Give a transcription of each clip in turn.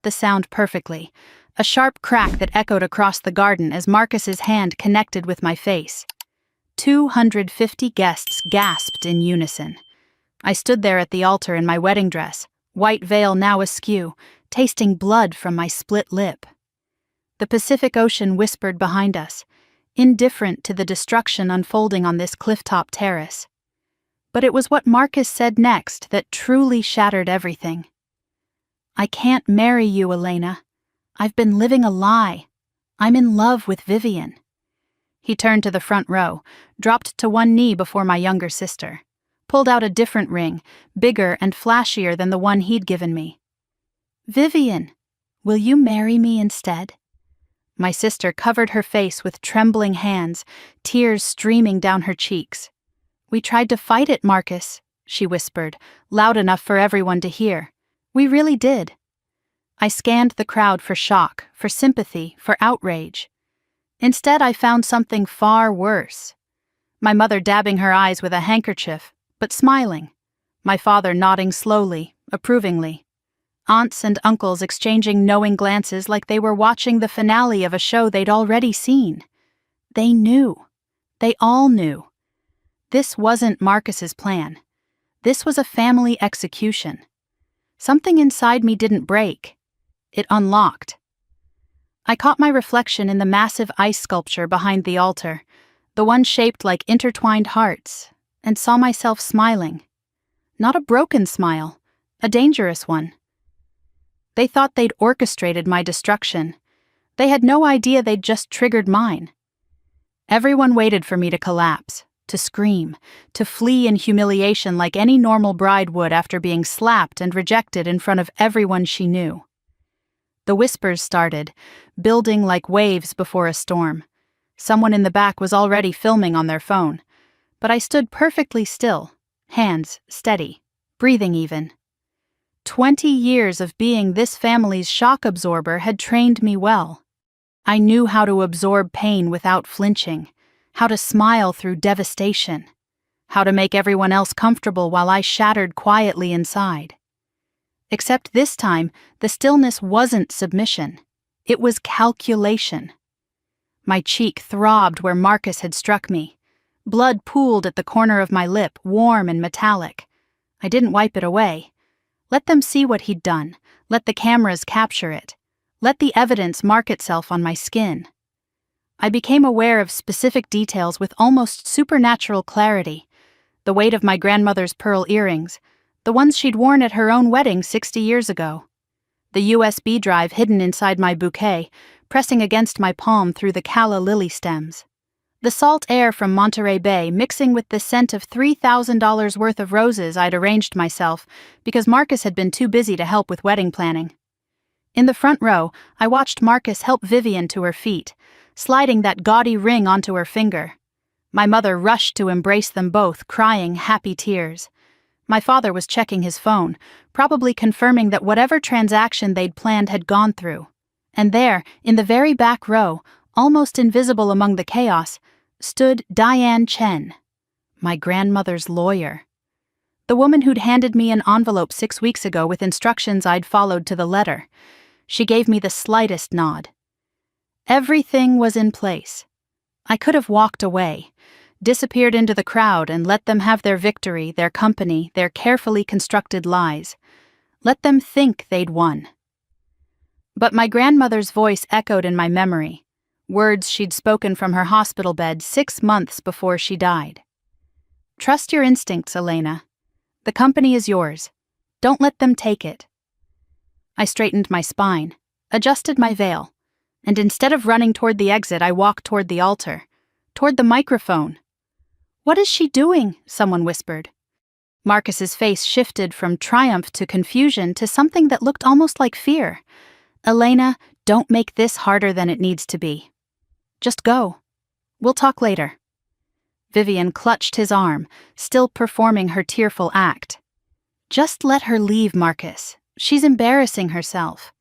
the sound perfectly, a sharp crack that echoed across the garden as Marcus's hand connected with my face. 250 guests gasped in unison. I stood there at the altar in my wedding dress, white veil now askew, tasting blood from my split lip. The Pacific Ocean whispered behind us, indifferent to the destruction unfolding on this clifftop terrace. But it was what Marcus said next that truly shattered everything. "I can't marry you, Elena. I've been living a lie. I'm in love with Vivian." He turned to the front row, dropped to one knee before my younger sister, pulled out a different ring, bigger and flashier than the one he'd given me. "Vivian, will you marry me instead?" My sister covered her face with trembling hands, tears streaming down her cheeks. "We tried to fight it, Marcus," she whispered, loud enough for everyone to hear. "We really did." I scanned the crowd for shock, for sympathy, for outrage. Instead, I found something far worse. My mother dabbing her eyes with a handkerchief, but smiling. My father nodding slowly, approvingly. Aunts and uncles exchanging knowing glances like they were watching the finale of a show they'd already seen. They knew. They all knew. This wasn't Marcus's plan. This was a family execution. Something inside me didn't break. It unlocked. I caught my reflection in the massive ice sculpture behind the altar, the one shaped like intertwined hearts, and saw myself smiling. Not a broken smile, a dangerous one. They thought they'd orchestrated my destruction. They had no idea they'd just triggered mine. Everyone waited for me to collapse, to scream, to flee in humiliation like any normal bride would after being slapped and rejected in front of everyone she knew. The whispers started, building like waves before a storm. Someone in the back was already filming on their phone, but I stood perfectly still, hands steady, breathing even. 20 years of being this family's shock absorber had trained me well. I knew how to absorb pain without flinching, how to smile through devastation, how to make everyone else comfortable while I shattered quietly inside. Except this time, the stillness wasn't submission. It was calculation. My cheek throbbed where Marcus had struck me. Blood pooled at the corner of my lip, warm and metallic. I didn't wipe it away. Let them see what he'd done. Let the cameras capture it. Let the evidence mark itself on my skin. I became aware of specific details with almost supernatural clarity. The weight of my grandmother's pearl earrings, the ones she'd worn at her own wedding 60 years ago. The USB drive hidden inside my bouquet, pressing against my palm through the calla lily stems. The salt air from Monterey Bay mixing with the scent of $3,000 worth of roses I'd arranged myself because Marcus had been too busy to help with wedding planning. In the front row, I watched Marcus help Vivian to her feet, sliding that gaudy ring onto her finger. My mother rushed to embrace them both, crying happy tears. My father was checking his phone, probably confirming that whatever transaction they'd planned had gone through. And there, in the very back row, almost invisible among the chaos, stood Diane Chen, my grandmother's lawyer. The woman who'd handed me an envelope 6 weeks ago with instructions I'd followed to the letter. She gave me the slightest nod. Everything was in place. I could have walked away, disappeared into the crowd and let them have their victory, their company, their carefully constructed lies. Let them think they'd won. But my grandmother's voice echoed in my memory, words she'd spoken from her hospital bed 6 months before she died. "Trust your instincts, Elena. The company is yours. Don't let them take it." I straightened my spine, adjusted my veil, and instead of running toward the exit, I walked toward the altar, toward the microphone. "What is she doing?" someone whispered. Marcus's face shifted from triumph to confusion to something that looked almost like fear. "Elena, don't make this harder than it needs to be. Just go. We'll talk later." Vivian clutched his arm, still performing her tearful act. "Just let her leave, Marcus. She's embarrassing herself."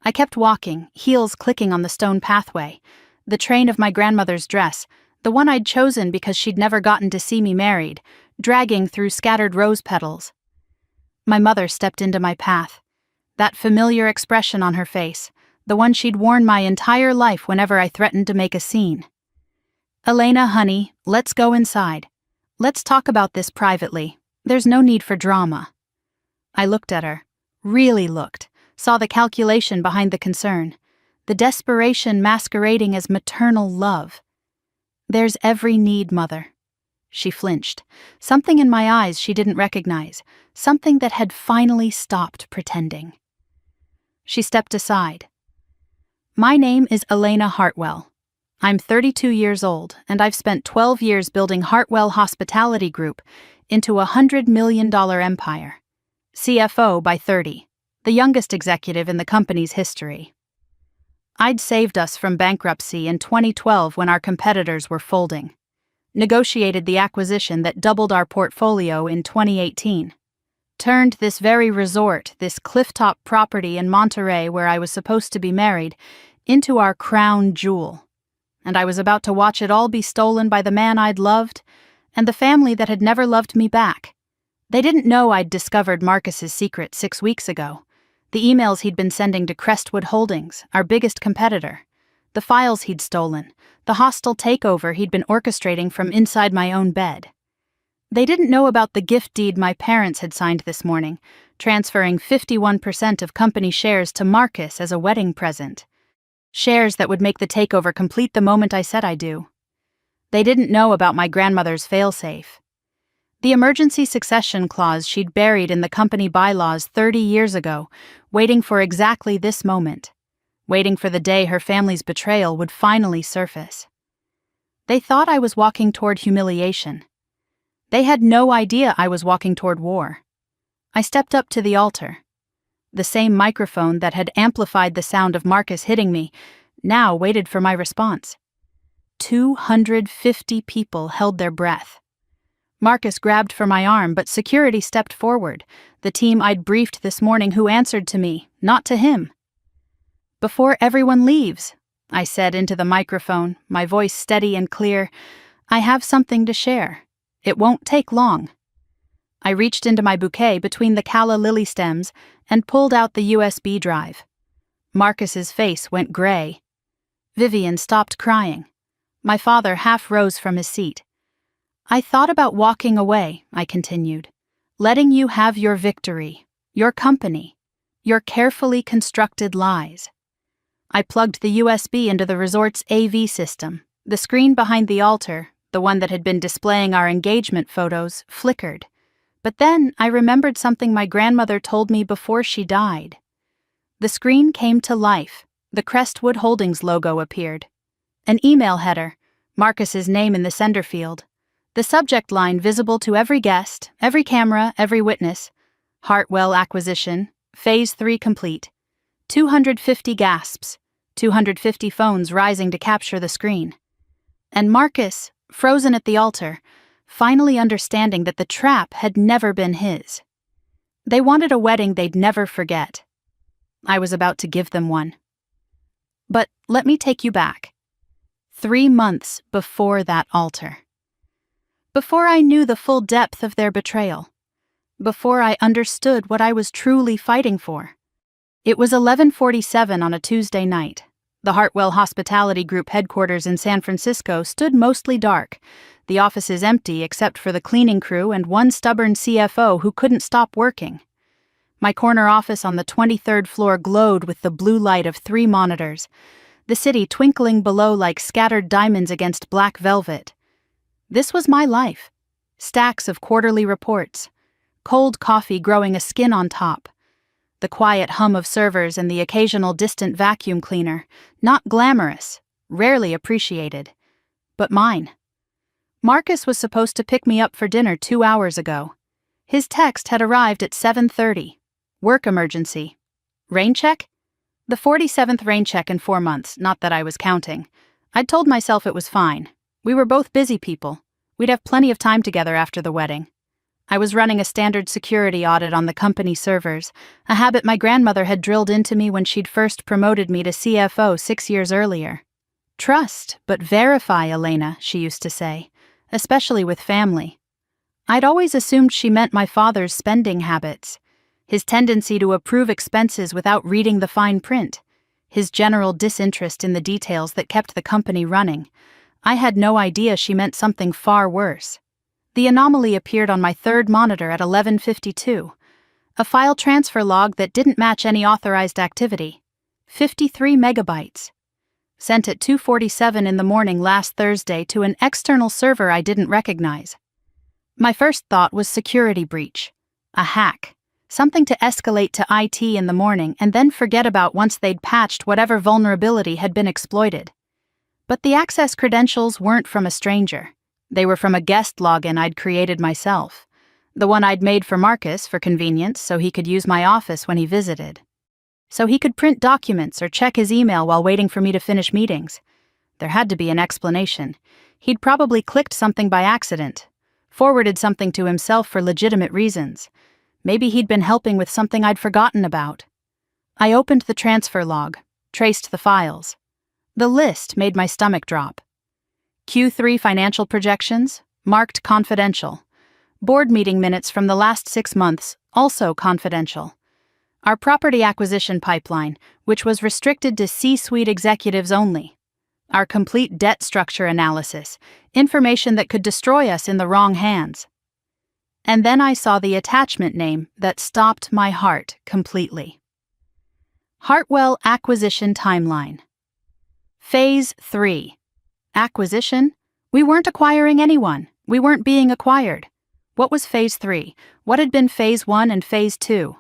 I kept walking, heels clicking on the stone pathway, the train of my grandmother's dress, the one I'd chosen because she'd never gotten to see me married, dragging through scattered rose petals. My mother stepped into my path. That familiar expression on her face, the one she'd worn my entire life whenever I threatened to make a scene. "Elena, honey, let's go inside. Let's talk about this privately. There's no need for drama." I looked at her, really looked, saw the calculation behind the concern, the desperation masquerading as maternal love. "There's every need, Mother." She flinched, something in my eyes she didn't recognize, something that had finally stopped pretending. She stepped aside. "My name is Elena Hartwell. I'm 32 years old, and I've spent 12 years building Hartwell Hospitality Group into a $100 million empire. CFO by 30, the youngest executive in the company's history. I'd saved us from bankruptcy in 2012 when our competitors were folding. Negotiated the acquisition that doubled our portfolio in 2018. Turned this very resort, this clifftop property in Monterey where I was supposed to be married, into our crown jewel. And I was about to watch it all be stolen by the man I'd loved, and the family that had never loved me back. They didn't know I'd discovered Marcus's secret 6 weeks ago. The emails he'd been sending to Crestwood Holdings, our biggest competitor. The files he'd stolen, the hostile takeover he'd been orchestrating from inside my own bed. They didn't know about the gift deed my parents had signed this morning, transferring 51% of company shares to Marcus as a wedding present. Shares that would make the takeover complete the moment I said I do. They didn't know about my grandmother's failsafe. The emergency succession clause she'd buried in the company bylaws 30 years ago, waiting for exactly this moment, waiting for the day her family's betrayal would finally surface. They thought I was walking toward humiliation. They had no idea I was walking toward war. I stepped up to the altar. The same microphone that had amplified the sound of Marcus hitting me now waited for my response. 250 people held their breath. Marcus grabbed for my arm, but security stepped forward, the team I'd briefed this morning who answered to me, not to him. "Before everyone leaves," I said into the microphone, my voice steady and clear, "I have something to share. It won't take long." I reached into my bouquet between the calla lily stems and pulled out the USB drive. Marcus's face went gray. Vivian stopped crying. My father half rose from his seat. "I thought about walking away," I continued, "letting you have your victory, your company, your carefully constructed lies." I plugged the USB into the resort's AV system. The screen behind the altar, the one that had been displaying our engagement photos, flickered. But then I remembered something my grandmother told me before she died. The screen came to life. The Crestwood Holdings logo appeared. An email header, Marcus's name in the sender field. The subject line visible to every guest, every camera, every witness. Hartwell acquisition, Phase 3 complete. 250 gasps, 250 phones rising to capture the screen. And Marcus, frozen at the altar, finally understanding that the trap had never been his. They wanted a wedding they'd never forget. I was about to give them one. But let me take you back. 3 months before that altar. Before I knew the full depth of their betrayal. Before I understood what I was truly fighting for. It was 11:47 on a Tuesday night. The Hartwell Hospitality Group headquarters in San Francisco stood mostly dark, the offices empty except for the cleaning crew and one stubborn CFO who couldn't stop working. My corner office on the 23rd floor glowed with the blue light of 3 monitors, the city twinkling below like scattered diamonds against black velvet. This was my life. Stacks of quarterly reports, cold coffee growing a skin on top, the quiet hum of servers and the occasional distant vacuum cleaner, not glamorous, rarely appreciated, but mine. Marcus was supposed to pick me up for dinner 2 hours ago. His text had arrived at 7:30. Work emergency. Rain check? The 47th rain check in 4 months, not that I was counting. I'd told myself it was fine. We were both busy people. We'd have plenty of time together after the wedding. I was running a standard security audit on the company servers, a habit my grandmother had drilled into me when she'd first promoted me to CFO 6 years earlier. "Trust, but verify, Elena," she used to say, especially with family. I'd always assumed she meant my father's spending habits. his tendency to approve expenses without reading the fine print, his general disinterest in the details that kept the company running. I had no idea she meant something far worse. The anomaly appeared on my third monitor at 11:52. A file transfer log that didn't match any authorized activity. 53 megabytes. Sent at 2:47 in the morning last Thursday to an external server I didn't recognize. My first thought was security breach. A hack. Something to escalate to IT in the morning and then forget about once they'd patched whatever vulnerability had been exploited. But the access credentials weren't from a stranger. They were from a guest login I'd created myself. The one I'd made for Marcus for convenience so he could use my office when he visited. So he could print documents or check his email while waiting for me to finish meetings. There had to be an explanation. He'd probably clicked something by accident, forwarded something to himself for legitimate reasons. Maybe he'd been helping with something I'd forgotten about. I opened the transfer log, traced the files. The list made my stomach drop. Q3 financial projections, marked confidential. Board meeting minutes from the last 6 months, also confidential. Our property acquisition pipeline, which was restricted to C-suite executives only. Our complete debt structure analysis, information that could destroy us in the wrong hands. And then I saw the attachment name that stopped my heart completely. Hartwell Acquisition Timeline. Phase 3. Acquisition? We weren't acquiring anyone. We weren't being acquired. What was Phase 3? What had been Phase 1 and Phase 2?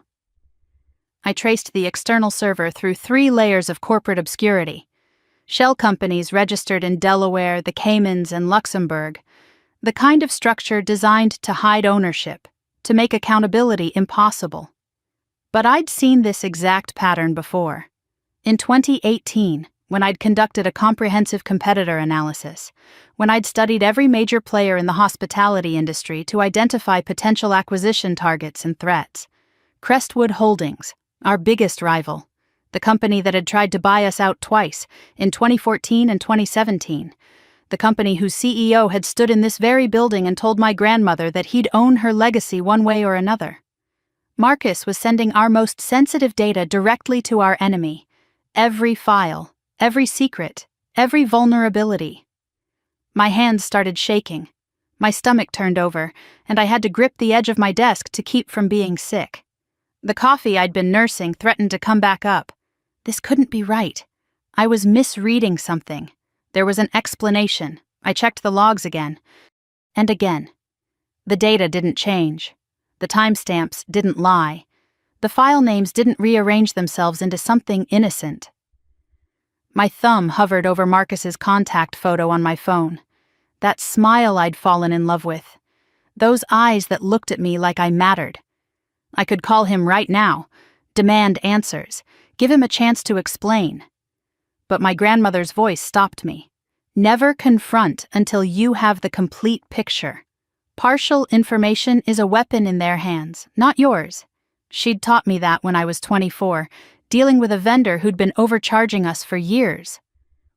I traced the external server through 3 layers of corporate obscurity. Shell companies registered in Delaware, the Caymans, and Luxembourg. The kind of structure designed to hide ownership, to make accountability impossible. But I'd seen this exact pattern before. In 2018, when I'd conducted a comprehensive competitor analysis, when I'd studied every major player in the hospitality industry to identify potential acquisition targets and threats. Crestwood Holdings, our biggest rival, the company that had tried to buy us out twice, in 2014 and 2017, the company whose CEO had stood in this very building and told my grandmother that he'd own her legacy one way or another. Marcus was sending our most sensitive data directly to our enemy. Every file, every secret, every vulnerability. My hands started shaking. My stomach turned over, and I had to grip the edge of my desk to keep from being sick. The coffee I'd been nursing threatened to come back up. This couldn't be right. I was misreading something. There was an explanation. I checked the logs again. And again. The data didn't change. The timestamps didn't lie. The file names didn't rearrange themselves into something innocent. My thumb hovered over Marcus's contact photo on my phone. That smile I'd fallen in love with. Those eyes that looked at me like I mattered. I could call him right now, demand answers, give him a chance to explain. But my grandmother's voice stopped me. Never confront until you have the complete picture. Partial information is a weapon in their hands, not yours. She'd taught me that when I was 24, dealing with a vendor who'd been overcharging us for years.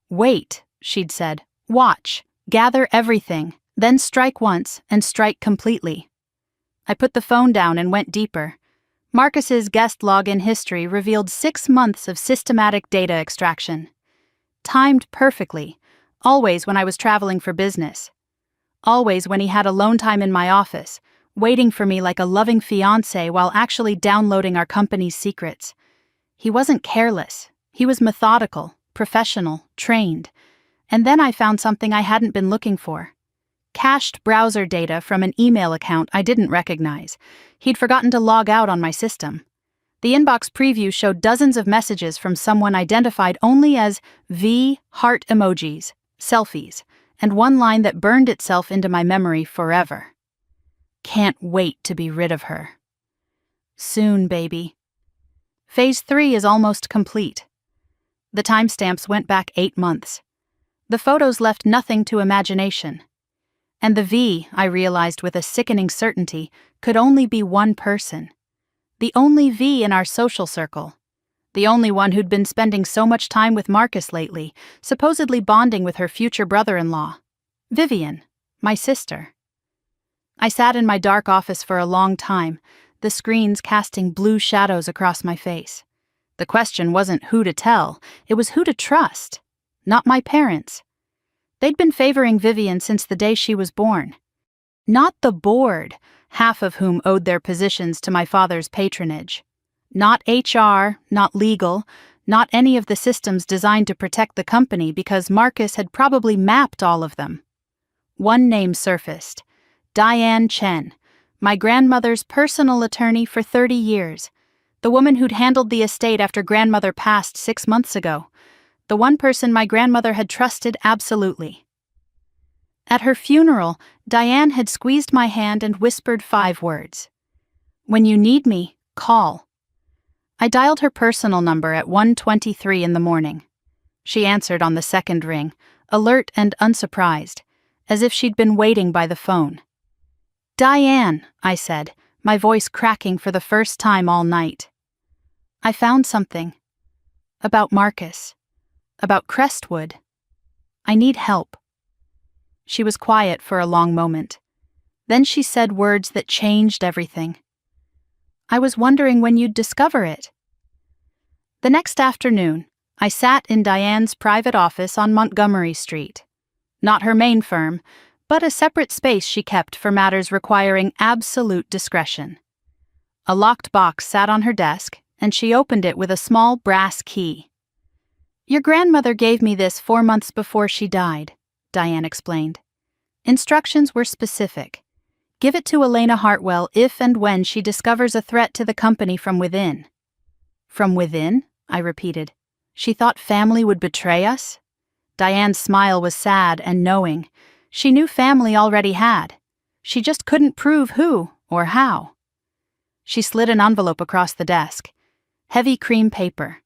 Wait, she'd said. Watch. Gather everything, then strike once and strike completely. I put the phone down and went deeper. Marcus's guest login history revealed 6 months of systematic data extraction. Timed perfectly, always when I was traveling for business. Always when he had alone time in my office, waiting for me like a loving fiancé while actually downloading our company's secrets. He wasn't careless. He was methodical, professional, trained. And then I found something I hadn't been looking for. Cached browser data from an email account I didn't recognize. He'd forgotten to log out on my system. The inbox preview showed dozens of messages from someone identified only as V heart emojis, selfies, and one line that burned itself into my memory forever. Can't wait to be rid of her. Soon, baby. Phase 3 is almost complete. The timestamps went back 8 months. The photos left nothing to imagination. And the V, I realized with a sickening certainty, could only be one person. The only V in our social circle. The only one who'd been spending so much time with Marcus lately, supposedly bonding with her future brother-in-law. Vivian, my sister. I sat in my dark office for a long time, the screens casting blue shadows across my face. The question wasn't who to tell, it was who to trust. Not my parents. They'd been favoring Vivian since the day she was born. Not the board, half of whom owed their positions to my father's patronage. Not HR, not legal, not any of the systems designed to protect the company because Marcus had probably mapped all of them. One name surfaced. Diane Chen, my grandmother's personal attorney for 30 years. The woman who'd handled the estate after grandmother passed 6 months ago. The one person my grandmother had trusted absolutely. At her funeral, Diane had squeezed my hand and whispered 5 words. "When you need me, call." I dialed her personal number at 1:23 in the morning. She answered on the second ring, alert and unsurprised, as if she'd been waiting by the phone. "Diane," I said, my voice cracking for the first time all night. "I found something. About Marcus. About Crestwood. I need help." She was quiet for a long moment. Then she said words that changed everything. "I was wondering when you'd discover it." The next afternoon, I sat in Diane's private office on Montgomery Street. Not her main firm, but a separate space she kept for matters requiring absolute discretion. A locked box sat on her desk, and she opened it with a small brass key. "Your grandmother gave me this 4 months before she died," Diane explained. Instructions were specific. Give it to Elena Hartwell if and when she discovers a threat to the company from within. "From within?" I repeated. She thought family would betray us? Diane's smile was sad and knowing. She knew family already had. She just couldn't prove who or how. She slid an envelope across the desk. Heavy cream paper.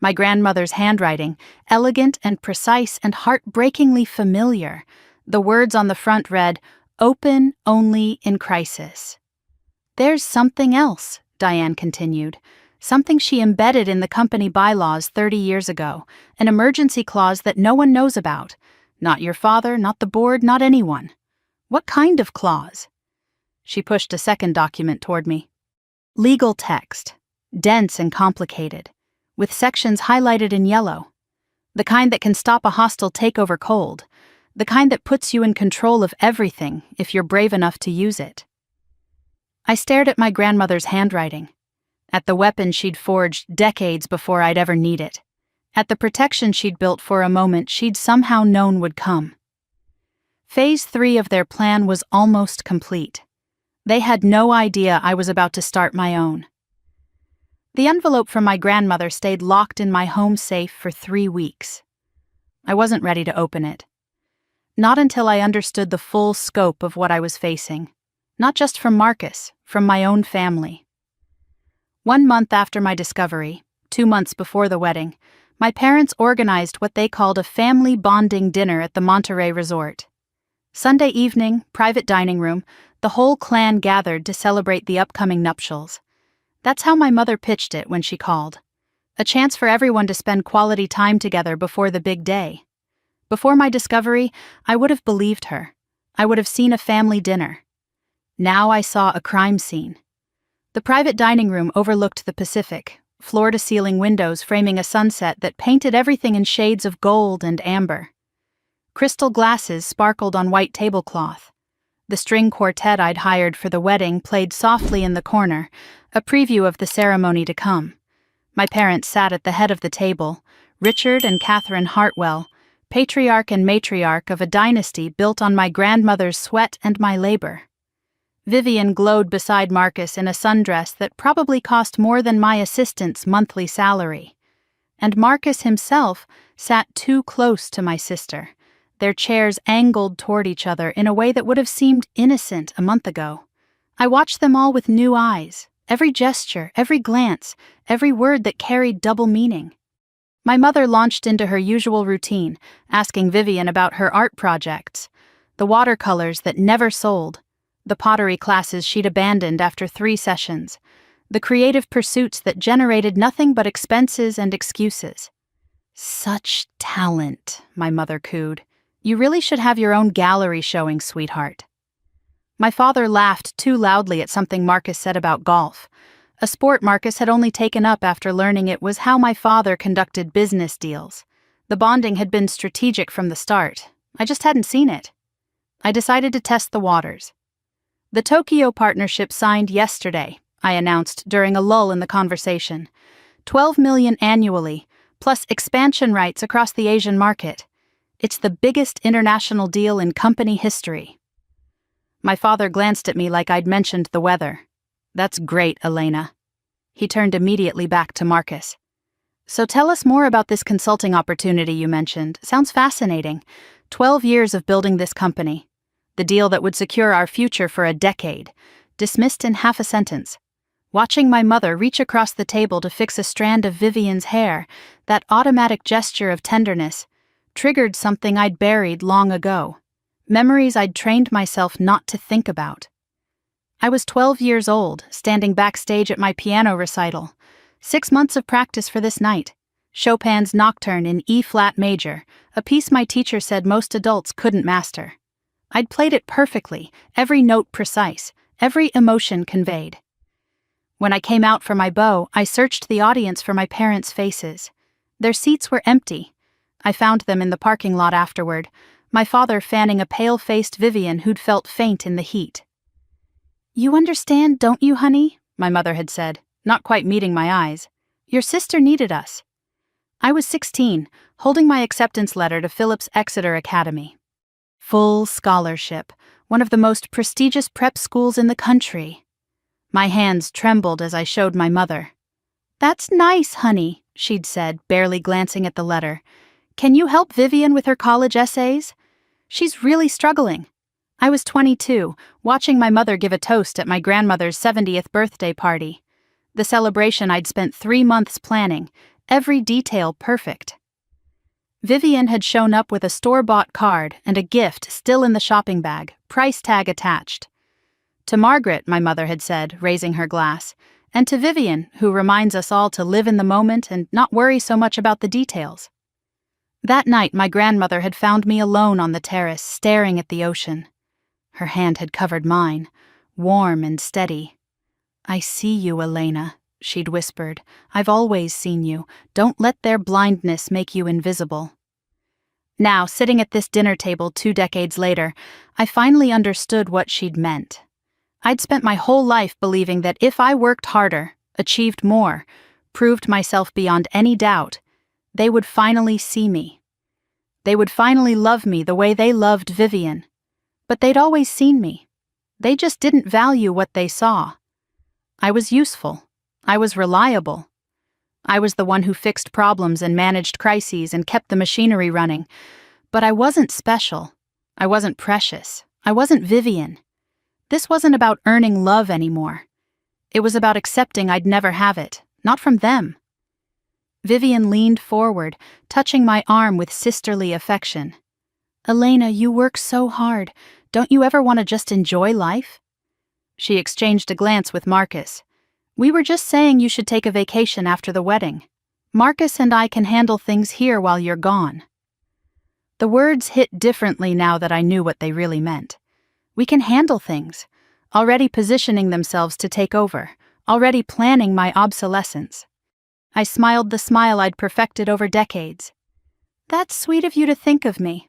My grandmother's handwriting, elegant and precise and heartbreakingly familiar. The words on the front read, "Open only in crisis." "There's something else," Diane continued. "Something she embedded in the company bylaws 30 years ago. An emergency clause that no one knows about. Not your father, not the board, not anyone." "What kind of clause?" She pushed a second document toward me. Legal text. Dense and complicated. With sections highlighted in yellow. The kind that can stop a hostile takeover cold. The kind that puts you in control of everything if you're brave enough to use it. I stared at my grandmother's handwriting. At the weapon she'd forged decades before I'd ever need it. At the protection she'd built for a moment she'd somehow known would come. Phase 3 of their plan was almost complete. They had no idea I was about to start my own. The envelope from my grandmother stayed locked in my home safe for 3 weeks. I wasn't ready to open it. Not until I understood the full scope of what I was facing. Not just from Marcus, from my own family. 1 month after my discovery, 2 months before the wedding, my parents organized what they called a family bonding dinner at the Monterey Resort. Sunday evening, private dining room, the whole clan gathered to celebrate the upcoming nuptials. That's how my mother pitched it when she called. A chance for everyone to spend quality time together before the big day. Before my discovery, I would have believed her. I would have seen a family dinner. Now I saw a crime scene. The private dining room overlooked the Pacific, floor-to-ceiling windows framing a sunset that painted everything in shades of gold and amber. Crystal glasses sparkled on white tablecloth. The string quartet I'd hired for the wedding played softly in the corner, a preview of the ceremony to come. My parents sat at the head of the table, Richard and Catherine Hartwell, patriarch and matriarch of a dynasty built on my grandmother's sweat and my labor. Vivian glowed beside Marcus in a sundress that probably cost more than my assistant's monthly salary. And Marcus himself sat too close to my sister, their chairs angled toward each other in a way that would have seemed innocent a month ago. I watched them all with new eyes, every gesture, every glance, every word that carried double meaning. My mother launched into her usual routine, asking Vivian about her art projects, the watercolors that never sold, the pottery classes she'd abandoned after 3 sessions, the creative pursuits that generated nothing but expenses and excuses. "Such talent," my mother cooed. "You really should have your own gallery showing, sweetheart." My father laughed too loudly at something Marcus said about golf, a sport Marcus had only taken up after learning it was how my father conducted business deals. The bonding had been strategic from the start. I just hadn't seen it. I decided to test the waters. The Tokyo partnership signed yesterday, I announced during a lull in the conversation. 12 million annually, plus expansion rights across the Asian market. It's the biggest international deal in company history. My father glanced at me like I'd mentioned the weather. That's great, Elena. He turned immediately back to Marcus. So tell us more about this consulting opportunity you mentioned. Sounds fascinating. 12 years of building this company. The deal that would secure our future for a decade. Dismissed in half a sentence. Watching my mother reach across the table to fix a strand of Vivian's hair, that automatic gesture of tenderness, triggered something I'd buried long ago. Memories I'd trained myself not to think about. I was 12 years old, standing backstage at my piano recital. 6 months of practice for this night. Chopin's Nocturne in E-flat major, a piece my teacher said most adults couldn't master. I'd played it perfectly, every note precise, every emotion conveyed. When I came out for my bow, I searched the audience for my parents' faces. Their seats were empty. I found them in the parking lot afterward, my father fanning a pale-faced Vivian who'd felt faint in the heat. "You understand, don't you, honey?" my mother had said, not quite meeting my eyes. "Your sister needed us." I was 16, holding my acceptance letter to Phillips Exeter Academy. Full scholarship, one of the most prestigious prep schools in the country. My hands trembled as I showed my mother. "That's nice, honey," she'd said, barely glancing at the letter. "Can you help Vivian with her college essays? She's really struggling." I was 22, watching my mother give a toast at my grandmother's 70th birthday party. The celebration I'd spent 3 months planning, every detail perfect. Vivian had shown up with a store-bought card and a gift still in the shopping bag, price tag attached. "To Margaret," my mother had said, raising her glass, "and to Vivian, who reminds us all to live in the moment and not worry so much about the details." That night, my grandmother had found me alone on the terrace, staring at the ocean. Her hand had covered mine, warm and steady. "I see you, Elena," she'd whispered. "I've always seen you. Don't let their blindness make you invisible." Now, sitting at this dinner table 2 decades later, I finally understood what she'd meant. I'd spent my whole life believing that if I worked harder, achieved more, proved myself beyond any doubt, they would finally see me. They would finally love me the way they loved Vivian. But they'd always seen me. They just didn't value what they saw. I was useful. I was reliable. I was the one who fixed problems and managed crises and kept the machinery running. But I wasn't special. I wasn't precious. I wasn't Vivian. This wasn't about earning love anymore. It was about accepting I'd never have it, not from them. Vivian leaned forward, touching my arm with sisterly affection. "Elena, you work so hard. Don't you ever want to just enjoy life?" She exchanged a glance with Marcus. "We were just saying you should take a vacation after the wedding. Marcus and I can handle things here while you're gone." The words hit differently now that I knew what they really meant. We can handle things, already positioning themselves to take over, already planning my obsolescence. I smiled the smile I'd perfected over decades. "That's sweet of you to think of me."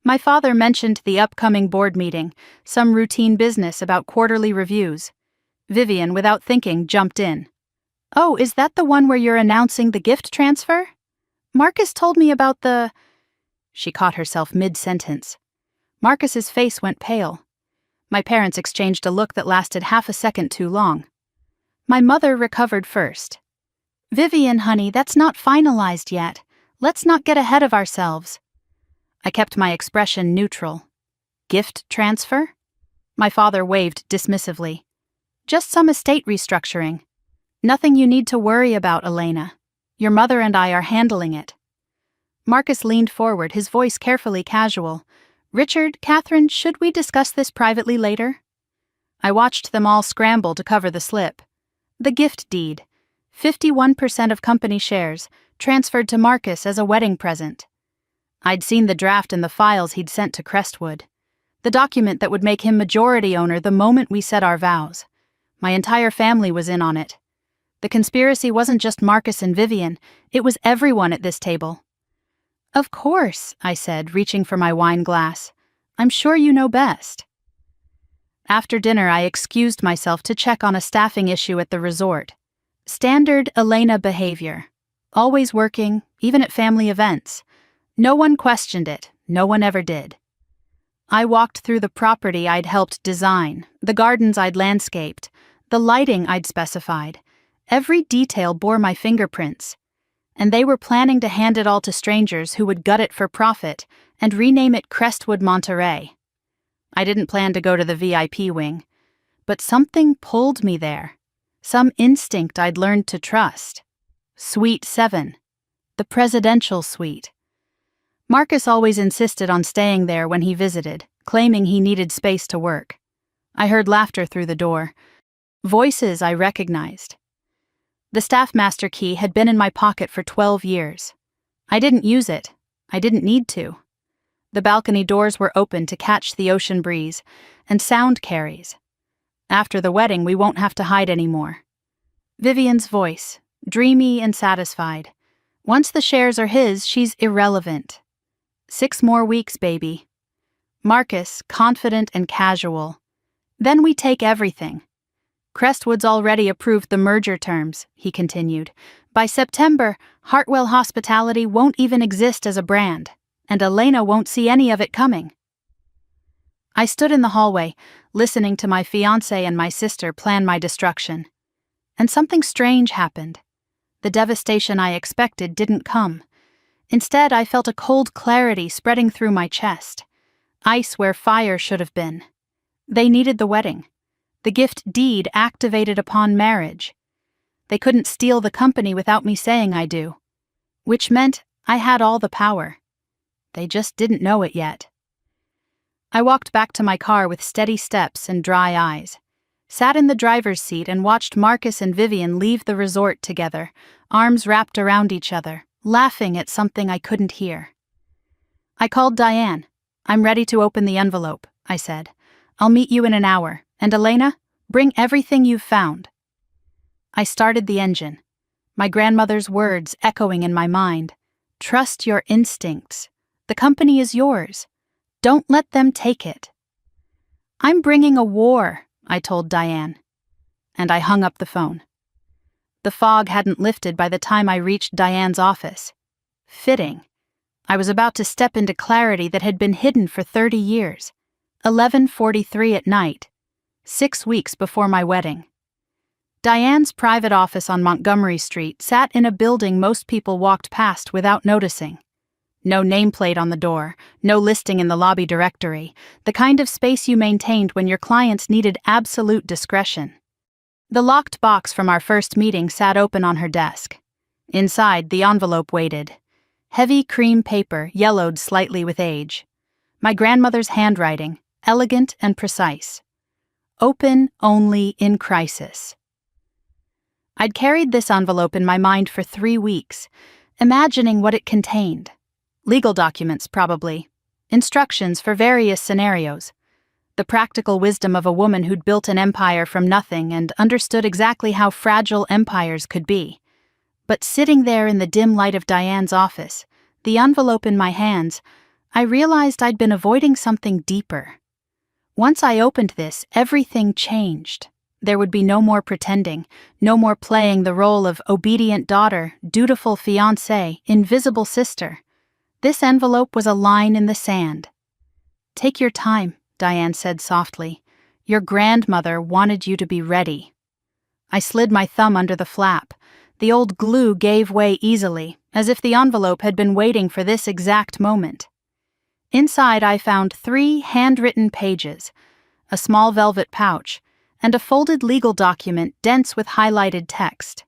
My father mentioned the upcoming board meeting, some routine business about quarterly reviews. Vivian, without thinking, jumped in. "Oh, is that the one where you're announcing the gift transfer? Marcus told me about the—" She caught herself mid-sentence. Marcus's face went pale. My parents exchanged a look that lasted half a second too long. My mother recovered first. "Vivian, honey, that's not finalized yet. Let's not get ahead of ourselves." I kept my expression neutral. "Gift transfer?" My father waved dismissively. "Just some estate restructuring. Nothing you need to worry about, Elena. Your mother and I are handling it." Marcus leaned forward, his voice carefully casual. "Richard, Catherine, should we discuss this privately later?" I watched them all scramble to cover the slip. The gift deed. 51% of company shares, transferred to Marcus as a wedding present. I'd seen the draft in the files he'd sent to Crestwood. The document that would make him majority owner the moment we said our vows. My entire family was in on it. The conspiracy wasn't just Marcus and Vivian, it was everyone at this table. Of course, I said, reaching for my wine glass. I'm sure you know best. After dinner, I excused myself to check on a staffing issue at the resort. Standard Elena behavior. Always working, even at family events. No one questioned it, no one ever did. I walked through the property I'd helped design, the gardens I'd landscaped, the lighting I'd specified. Every detail bore my fingerprints. And they were planning to hand it all to strangers who would gut it for profit and rename it Crestwood Monterey. I didn't plan to go to the VIP wing, but something pulled me there. Some instinct I'd learned to trust. Suite 7. The presidential suite. Marcus always insisted on staying there when he visited, claiming he needed space to work. I heard laughter through the door. Voices I recognized. The staff master key had been in my pocket for 12 years. I didn't use it. I didn't need to. The balcony doors were open to catch the ocean breeze, and sound carries. After the wedding, we won't have to hide anymore. Vivian's voice, dreamy and satisfied. Once the shares are his, she's irrelevant. 6 more weeks, baby. Marcus, confident and casual. Then we take everything. Crestwood's already approved the merger terms, he continued. By September, Hartwell Hospitality won't even exist as a brand, and Elena won't see any of it coming. I stood in the hallway, listening to my fiancé and my sister plan my destruction. And something strange happened. The devastation I expected didn't come. Instead, I felt a cold clarity spreading through my chest. Ice where fire should have been. They needed the wedding. The gift deed activated upon marriage. They couldn't steal the company without me saying I do. Which meant I had all the power. They just didn't know it yet. I walked back to my car with steady steps and dry eyes. Sat in the driver's seat and watched Marcus and Vivian leave the resort together, arms wrapped around each other, laughing at something I couldn't hear. I called Diane. I'm ready to open the envelope, I said. I'll meet you in an hour. And Elena, bring everything you've found. I started the engine, my grandmother's words echoing in my mind. Trust your instincts. The company is yours. Don't let them take it. I'm bringing a war, I told Diane. And I hung up the phone. The fog hadn't lifted by the time I reached Diane's office. Fitting. I was about to step into clarity that had been hidden for 30 years. 11:43 at night. 6 weeks before my wedding. Diane's private office on Montgomery Street sat in a building most people walked past without noticing. No nameplate on the door, no listing in the lobby directory, the kind of space you maintained when your clients needed absolute discretion. The locked box from our first meeting sat open on her desk. Inside, the envelope waited. Heavy cream paper, yellowed slightly with age. My grandmother's handwriting, elegant and precise. Open only in crisis. I'd carried this envelope in my mind for 3 weeks, imagining what it contained. Legal documents, probably. Instructions for various scenarios. The practical wisdom of a woman who'd built an empire from nothing and understood exactly how fragile empires could be. But sitting there in the dim light of Diane's office, the envelope in my hands, I realized I'd been avoiding something deeper. Once I opened this, everything changed. There would be no more pretending, no more playing the role of obedient daughter, dutiful fiancé, invisible sister. This envelope was a line in the sand. Take your time, Diane said softly. Your grandmother wanted you to be ready. I slid my thumb under the flap. The old glue gave way easily, as if the envelope had been waiting for this exact moment. Inside I found 3 handwritten pages, a small velvet pouch, and a folded legal document dense with highlighted text.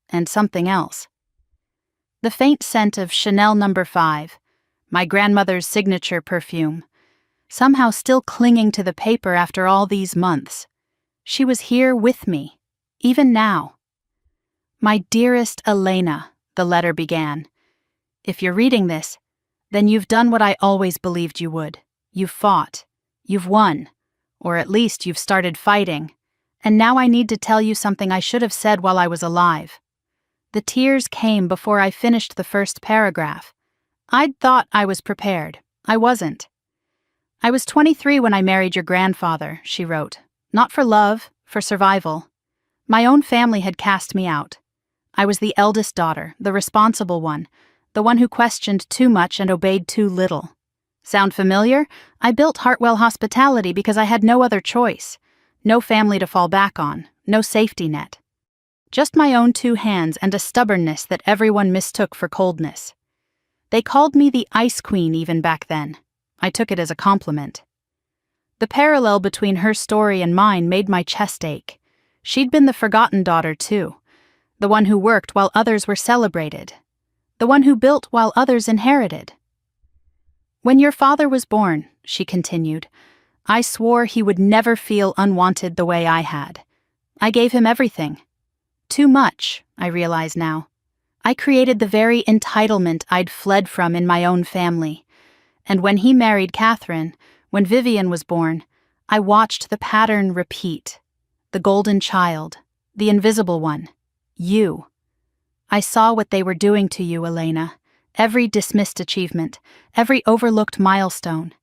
And something else. The faint scent of Chanel No. 5, my grandmother's signature perfume, somehow still clinging to the paper after all these months. She was here with me, even now. My dearest Elena, the letter began. If you're reading this, then you've done what I always believed you would. You've fought. You've won, or at least you've started fighting, and now I need to tell you something I should have said while I was alive." The tears came before I finished the first paragraph. I'd thought I was prepared. I wasn't. "I was 23 when I married your grandfather," she wrote. "Not for love, for survival. My own family had cast me out. I was the eldest daughter, the responsible one, the one who questioned too much and obeyed too little. Sound familiar? I built Hartwell Hospitality because I had no other choice. No family to fall back on, no safety net. Just my own 2 hands and a stubbornness that everyone mistook for coldness. They called me the Ice Queen even back then. I took it as a compliment." The parallel between her story and mine made my chest ache. She'd been the forgotten daughter too, the one who worked while others were celebrated, the one who built while others inherited. "When your father was born," she continued, "I swore he would never feel unwanted the way I had. I gave him everything. Too much, I realize now. I created the very entitlement I'd fled from in my own family. And when he married Catherine, when Vivian was born, I watched the pattern repeat. The golden child, the invisible one, you. I saw what they were doing to you, Elena. Every dismissed achievement, every overlooked milestone.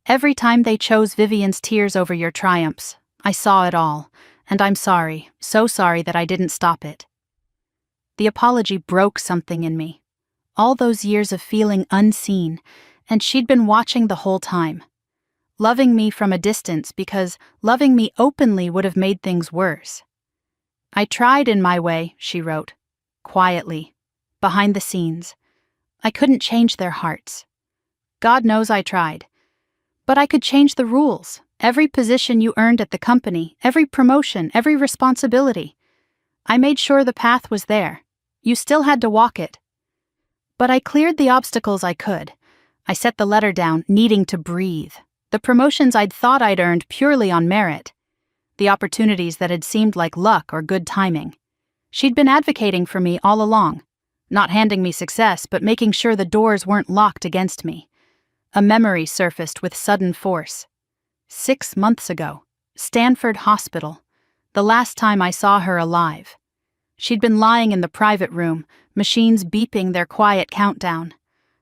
Every time they chose Vivian's tears over your triumphs, I saw it all, and I'm sorry, so sorry that I didn't stop it." The apology broke something in me. All those years of feeling unseen, and she'd been watching the whole time. Loving me from a distance because loving me openly would have made things worse. "I tried in my way," she wrote, quietly, behind the scenes. "I couldn't change their hearts. God knows I tried. But I could change the rules, every position you earned at the company, every promotion, every responsibility. I made sure the path was there. You still had to walk it. But I cleared the obstacles I could. I set the letter down, needing to breathe. The promotions I'd thought I'd earned purely on merit. The opportunities that had seemed like luck or good timing. She'd been advocating for me all along, not handing me success, but making sure the doors weren't locked against me. A memory surfaced with sudden force. 6 months ago, Stanford Hospital, the last time I saw her alive. She'd been lying in the private room, machines beeping their quiet countdown.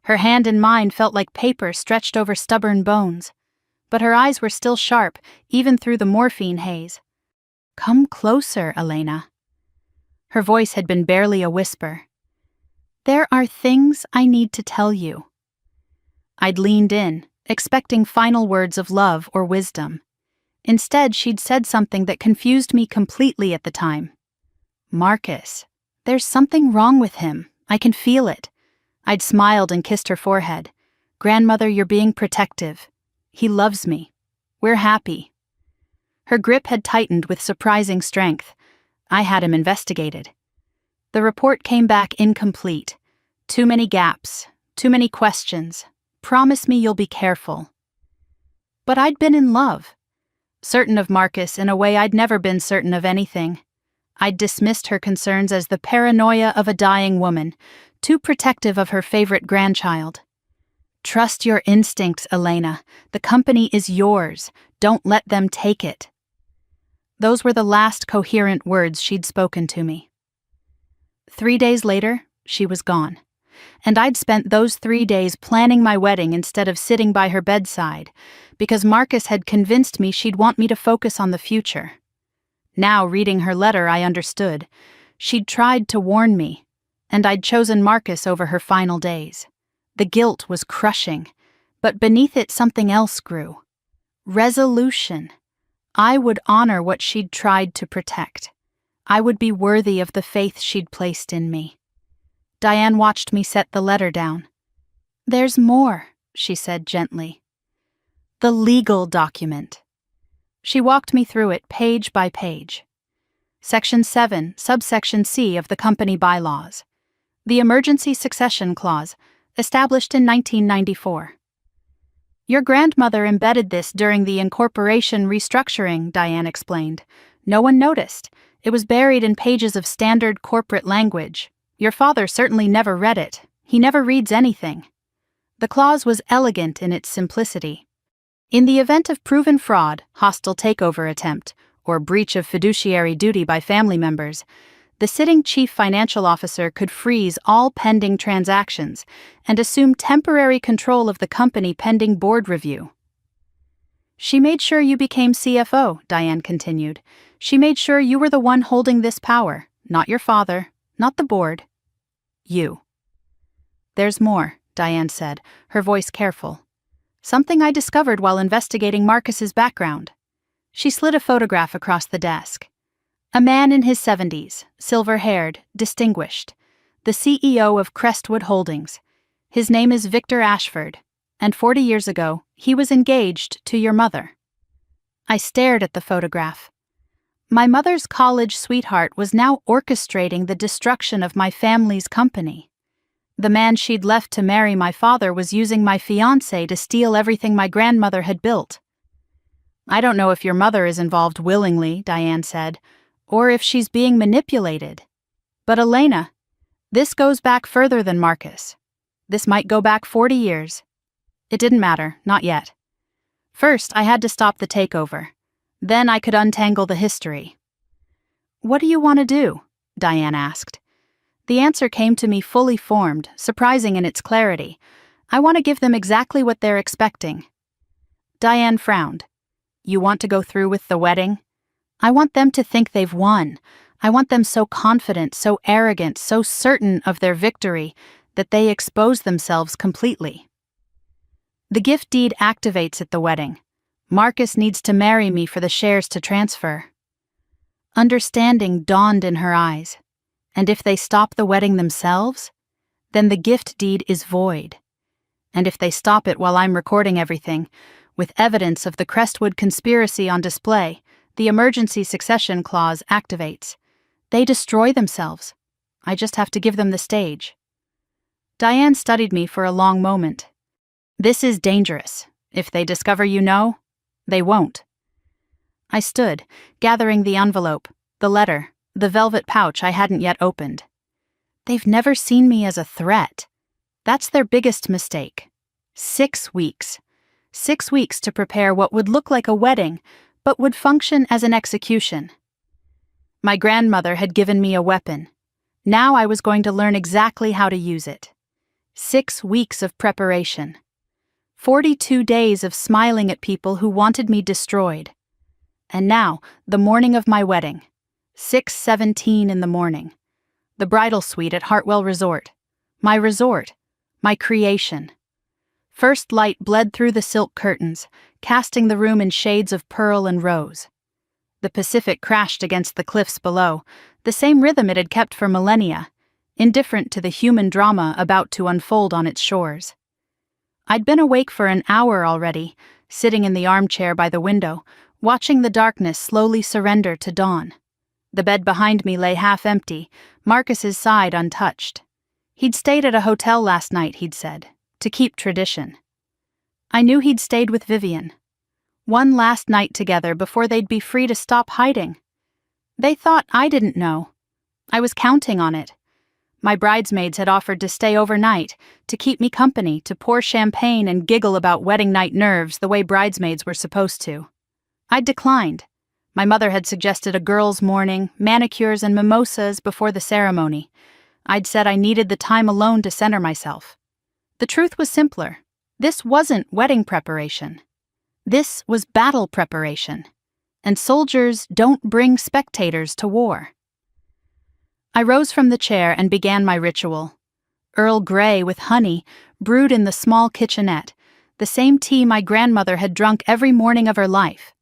Her hand in mine felt like paper stretched over stubborn bones. But her eyes were still sharp, even through the morphine haze. "Come closer, Elena." Her voice had been barely a whisper. "There are things I need to tell you." I'd leaned in, expecting final words of love or wisdom. Instead, she'd said something that confused me completely at the time. "Marcus, there's something wrong with him. I can feel it." I'd smiled and kissed her forehead. "Grandmother, you're being protective. He loves me. We're happy." Her grip had tightened with surprising strength. I had him investigated. The report came back incomplete. Too many gaps, too many questions. "Promise me you'll be careful." But I'd been in love. Certain of Marcus in a way I'd never been certain of anything. I'd dismissed her concerns as the paranoia of a dying woman, too protective of her favorite grandchild. "Trust your instincts, Elena. The company is yours. Don't let them take it." Those were the last coherent words she'd spoken to me. 3 days later, she was gone. And I'd spent those 3 days planning my wedding instead of sitting by her bedside, because Marcus had convinced me she'd want me to focus on the future. Now, reading her letter, I understood. She'd tried to warn me, and I'd chosen Marcus over her final days. The guilt was crushing, but beneath it something else grew. Resolution. I would honor what she'd tried to protect. I would be worthy of the faith she'd placed in me. Diane watched me set the letter down. "There's more," she said gently. "The legal document." She walked me through it page by page. Section 7, subsection C of the company bylaws. The Emergency Succession Clause, established in 1994. "Your grandmother embedded this during the incorporation restructuring," Diane explained. "No one noticed. It was buried in pages of standard corporate language. Your father certainly never read it. He never reads anything." The clause was elegant in its simplicity. In the event of proven fraud, hostile takeover attempt, or breach of fiduciary duty by family members, the sitting chief financial officer could freeze all pending transactions and assume temporary control of the company pending board review. She made sure you became CFO, Diane continued. She made sure you were the one holding this power, not your father, not the board. You. There's more, Diane said, her voice careful. Something I discovered while investigating Marcus's background. She slid a photograph across the desk. A man in his 70s, silver-haired, distinguished. The CEO of Crestwood Holdings. His name is Victor Ashford, and 40 years ago, he was engaged to your mother. I stared at the photograph. My mother's college sweetheart was now orchestrating the destruction of my family's company. The man she'd left to marry my father was using my fiancé to steal everything my grandmother had built. I don't know if your mother is involved willingly, Diane said, or if she's being manipulated. But Elena, this goes back further than Marcus. This might go back 40 years. It didn't matter, not yet. First, I had to stop the takeover. Then I could untangle the history. What do you want to do? Diane asked. The answer came to me fully formed, surprising in its clarity. I want to give them exactly what they're expecting. Diane frowned. You want to go through with the wedding? I want them to think they've won. I want them so confident, so arrogant, so certain of their victory that they expose themselves completely. The gift deed activates at the wedding. Marcus needs to marry me for the shares to transfer. Understanding dawned in her eyes. And if they stop the wedding themselves, then the gift deed is void. And if they stop it while I'm recording everything, with evidence of the Crestwood conspiracy on display, the emergency succession clause activates. They destroy themselves. I just have to give them the stage. Diane studied me for a long moment. This is dangerous. If they discover you know, they won't. I stood, gathering the envelope, the letter, the velvet pouch I hadn't yet opened. They've never seen me as a threat. That's their biggest mistake. 6 weeks. 6 weeks to prepare what would look like a wedding, but would function as an execution. My grandmother had given me a weapon. Now I was going to learn exactly how to use it. 6 weeks of preparation. 42 days of smiling at people who wanted me destroyed. And now, the morning of my wedding. 6:17 in the morning. The bridal suite at Hartwell Resort. My resort. My creation. First light bled through the silk curtains, casting the room in shades of pearl and rose. The Pacific crashed against the cliffs below, the same rhythm it had kept for millennia, indifferent to the human drama about to unfold on its shores. I'd been awake for an hour already, sitting in the armchair by the window, watching the darkness slowly surrender to dawn. The bed behind me lay half empty, Marcus's side untouched. He'd stayed at a hotel last night, he'd said, to keep tradition. I knew he'd stayed with Vivian. One last night together before they'd be free to stop hiding. They thought I didn't know. I was counting on it. My bridesmaids had offered to stay overnight, to keep me company, to pour champagne and giggle about wedding night nerves the way bridesmaids were supposed to. I'd declined. My mother had suggested a girls' morning, manicures and mimosas before the ceremony. I'd said I needed the time alone to center myself. The truth was simpler. This wasn't wedding preparation. This was battle preparation. And soldiers don't bring spectators to war. I rose from the chair and began my ritual. Earl Grey with honey, brewed in the small kitchenette, the same tea my grandmother had drunk every morning of her life.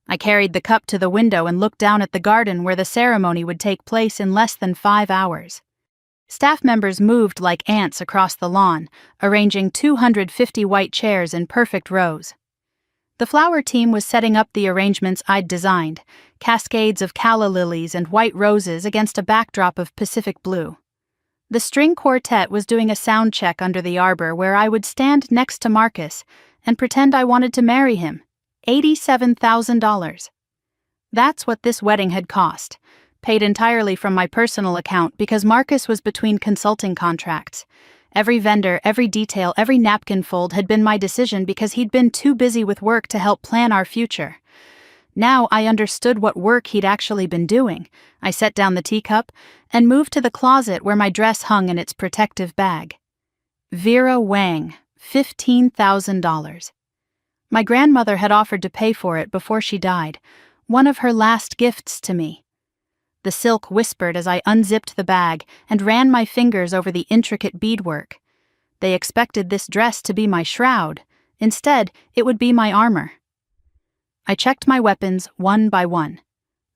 I carried the cup to the window and looked down at the garden where the ceremony would take place in less than 5 hours. Staff members moved like ants across the lawn, arranging 250 white chairs in perfect rows. The flower team was setting up the arrangements I'd designed, cascades of calla lilies and white roses against a backdrop of Pacific blue. The string quartet was doing a sound check under the arbor where I would stand next to Marcus and pretend I wanted to marry him. $87,000. That's what this wedding had cost, paid entirely from my personal account because Marcus was between consulting contracts, Every vendor, every detail, every napkin fold had been my decision because he'd been too busy with work to help plan our future. Now I understood what work he'd actually been doing. I set down the teacup and moved to the closet where my dress hung in its protective bag. Vera Wang, $15,000. My grandmother had offered to pay for it before she died, one of her last gifts to me. The silk whispered as I unzipped the bag and ran my fingers over the intricate beadwork. They expected this dress to be my shroud. Instead, it would be my armor. I checked my weapons one by one.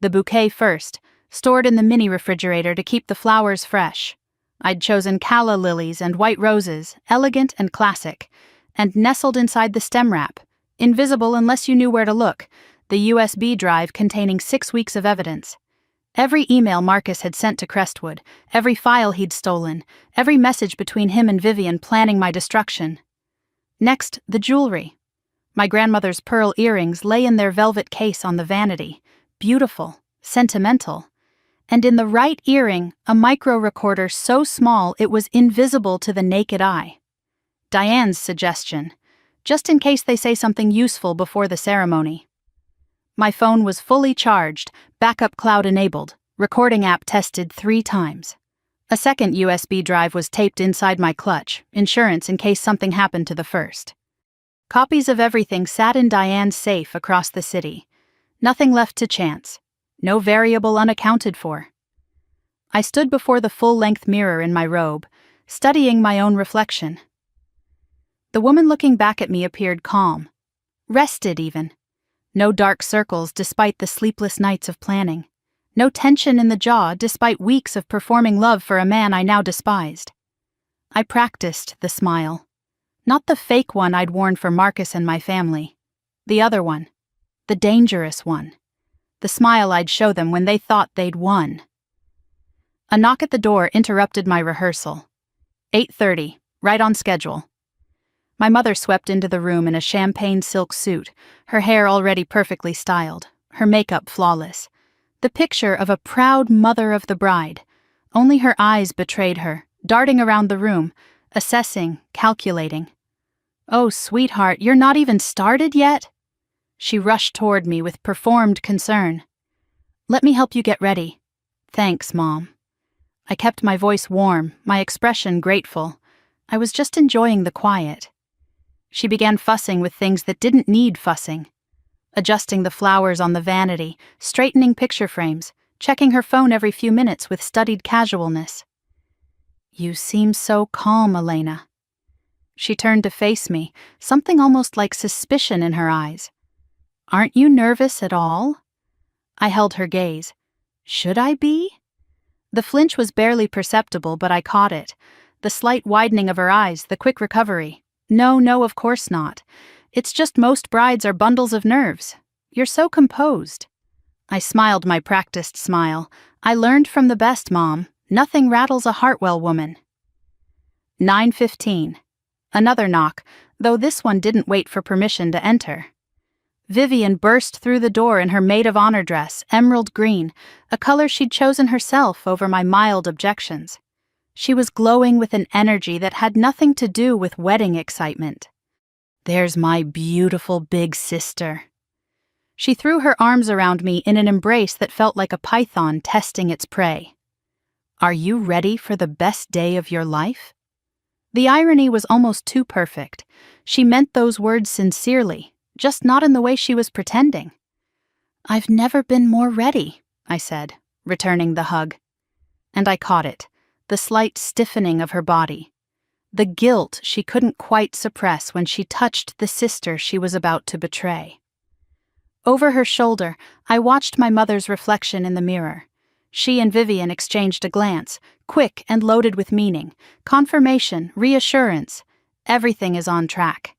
The bouquet first, stored in the mini refrigerator to keep the flowers fresh. I'd chosen calla lilies and white roses, elegant and classic, and nestled inside the stem wrap, invisible unless you knew where to look, the USB drive containing 6 weeks of evidence. Every email Marcus had sent to Crestwood, every file he'd stolen, every message between him and Vivian planning my destruction. Next, the jewelry. My grandmother's pearl earrings lay in their velvet case on the vanity, beautiful, sentimental. And in the right earring, a micro-recorder so small it was invisible to the naked eye. Diane's suggestion, just in case they say something useful before the ceremony. My phone was fully charged, backup cloud enabled, recording app tested 3 times. A second USB drive was taped inside my clutch, insurance in case something happened to the first. Copies of everything sat in Diane's safe across the city. Nothing left to chance. No variable unaccounted for. I stood before the full-length mirror in my robe, studying my own reflection. The woman looking back at me appeared calm. Rested, even. No dark circles despite the sleepless nights of planning. No tension in the jaw despite weeks of performing love for a man I now despised. I practiced the smile. Not the fake one I'd worn for Marcus and my family. The other one. The dangerous one. The smile I'd show them when they thought they'd won. A knock at the door interrupted my rehearsal. 8:30, right on schedule. My mother swept into the room in a champagne silk suit, her hair already perfectly styled, her makeup flawless. The picture of a proud mother of the bride. Only her eyes betrayed her, darting around the room, assessing, calculating. "Oh, sweetheart, you're not even started yet?" She rushed toward me with performed concern. "Let me help you get ready." "Thanks, Mom." I kept my voice warm, my expression grateful. I was just enjoying the quiet. She began fussing with things that didn't need fussing. Adjusting the flowers on the vanity, straightening picture frames, checking her phone every few minutes with studied casualness. "You seem so calm, Elena." She turned to face me, something almost like suspicion in her eyes. "Aren't you nervous at all?" I held her gaze. Should I be? The flinch was barely perceptible, but I caught it. The slight widening of her eyes, the quick recovery. No, of course not. It's just most brides are bundles of nerves. You're so composed." I smiled my practiced smile. "I learned from the best, Mom. Nothing rattles a Hartwell woman." 9:15. Another knock, though this one didn't wait for permission to enter. Vivian burst through the door in her maid of honor dress, emerald green, a color she'd chosen herself over my mild objections. She was glowing with an energy that had nothing to do with wedding excitement. "There's my beautiful big sister." She threw her arms around me in an embrace that felt like a python testing its prey. "Are you ready for the best day of your life?" The irony was almost too perfect. She meant those words sincerely, just not in the way she was pretending. "I've never been more ready," I said, returning the hug. And I caught it, the slight stiffening of her body. The guilt she couldn't quite suppress when she touched the sister she was about to betray. Over her shoulder, I watched my mother's reflection in the mirror. She and Vivian exchanged a glance, quick and loaded with meaning, confirmation, reassurance. Everything is on track.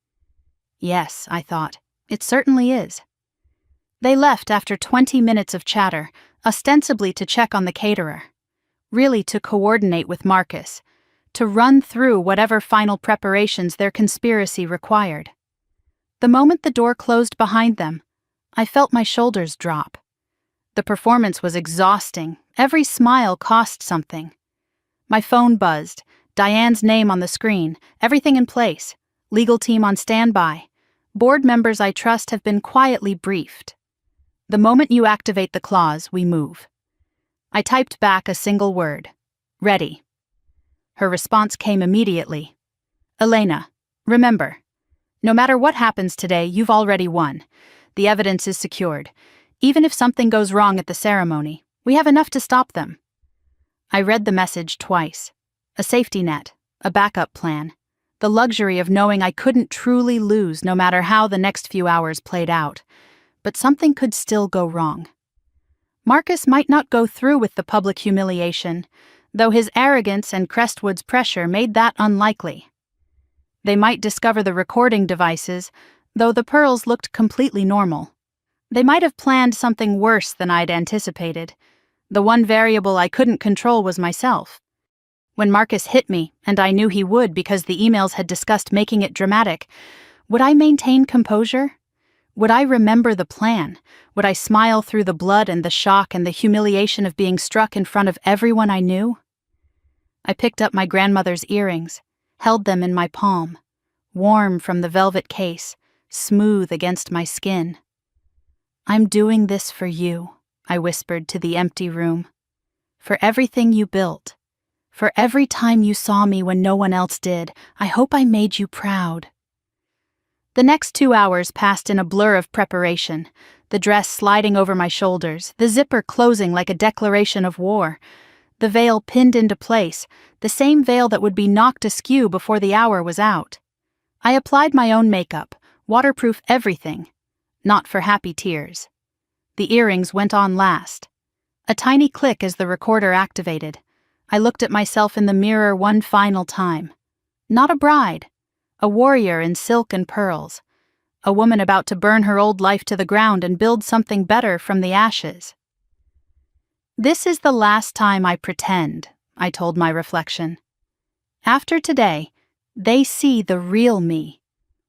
Yes, I thought, it certainly is. They left after 20 minutes of chatter, ostensibly to check on the caterer. Really to coordinate with Marcus, to run through whatever final preparations their conspiracy required. The moment the door closed behind them, I felt my shoulders drop. The performance was exhausting. Every smile cost something. My phone buzzed, Diane's name on the screen, everything in place, legal team on standby. Board members I trust have been quietly briefed. The moment you activate the clause, we move. I typed back a single word. Ready. Her response came immediately. Elena, remember, no matter what happens today, you've already won. The evidence is secured. Even if something goes wrong at the ceremony, we have enough to stop them. I read the message twice. A safety net, a backup plan, the luxury of knowing I couldn't truly lose no matter how the next few hours played out. But something could still go wrong. Marcus might not go through with the public humiliation, though his arrogance and Crestwood's pressure made that unlikely. They might discover the recording devices, though the pearls looked completely normal. They might have planned something worse than I'd anticipated. The one variable I couldn't control was myself. When Marcus hit me, and I knew he would because the emails had discussed making it dramatic, would I maintain composure? Would I remember the plan? Would I smile through the blood and the shock and the humiliation of being struck in front of everyone I knew? I picked up my grandmother's earrings, held them in my palm, warm from the velvet case, smooth against my skin. I'm doing this for you, I whispered to the empty room. For everything you built. For every time you saw me when no one else did, I hope I made you proud. The next 2 hours passed in a blur of preparation, the dress sliding over my shoulders, the zipper closing like a declaration of war, the veil pinned into place, the same veil that would be knocked askew before the hour was out. I applied my own makeup, waterproof everything, not for happy tears. The earrings went on last. A tiny click as the recorder activated. I looked at myself in the mirror one final time. Not a bride. A warrior in silk and pearls. A woman about to burn her old life to the ground and build something better from the ashes. This is the last time I pretend, I told my reflection. After today, they see the real me,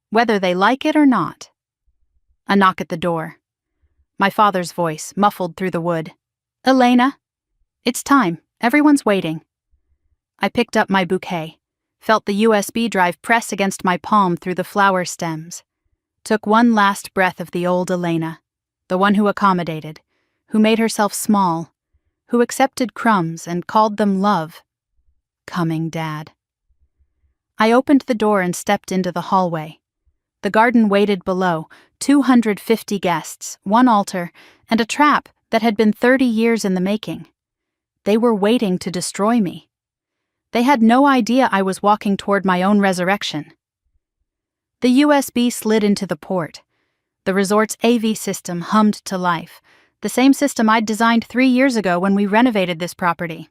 whether they like it or not. A knock at the door. My father's voice, muffled through the wood. Elena? It's time. Everyone's waiting. I picked up my bouquet, felt the USB drive press against my palm through the flower stems, took one last breath of the old Elena, the one who accommodated, who made herself small, who accepted crumbs and called them love. Coming, Dad. I opened the door and stepped into the hallway. The garden waited below, 250 guests, one altar, and a trap that had been 30 years in the making. They were waiting to destroy me. They had no idea I was walking toward my own resurrection. The USB slid into the port. The resort's AV system hummed to life, the same system I'd designed 3 years ago when we renovated this property.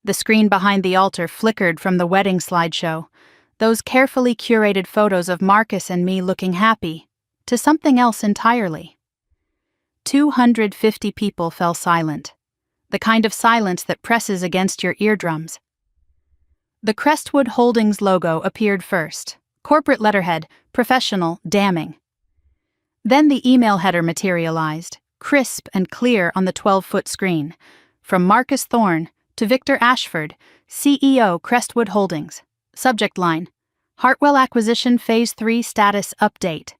The screen behind the altar flickered from the wedding slideshow, those carefully curated photos of Marcus and me looking happy, to something else entirely. 250 people fell silent. The kind of silence that presses against your eardrums. The Crestwood Holdings logo appeared first, corporate letterhead, professional, damning. Then the email header materialized, crisp and clear on the 12-foot screen, from Marcus Thorne to Victor Ashford, CEO Crestwood Holdings. Subject line, Hartwell Acquisition Phase 3 Status Update.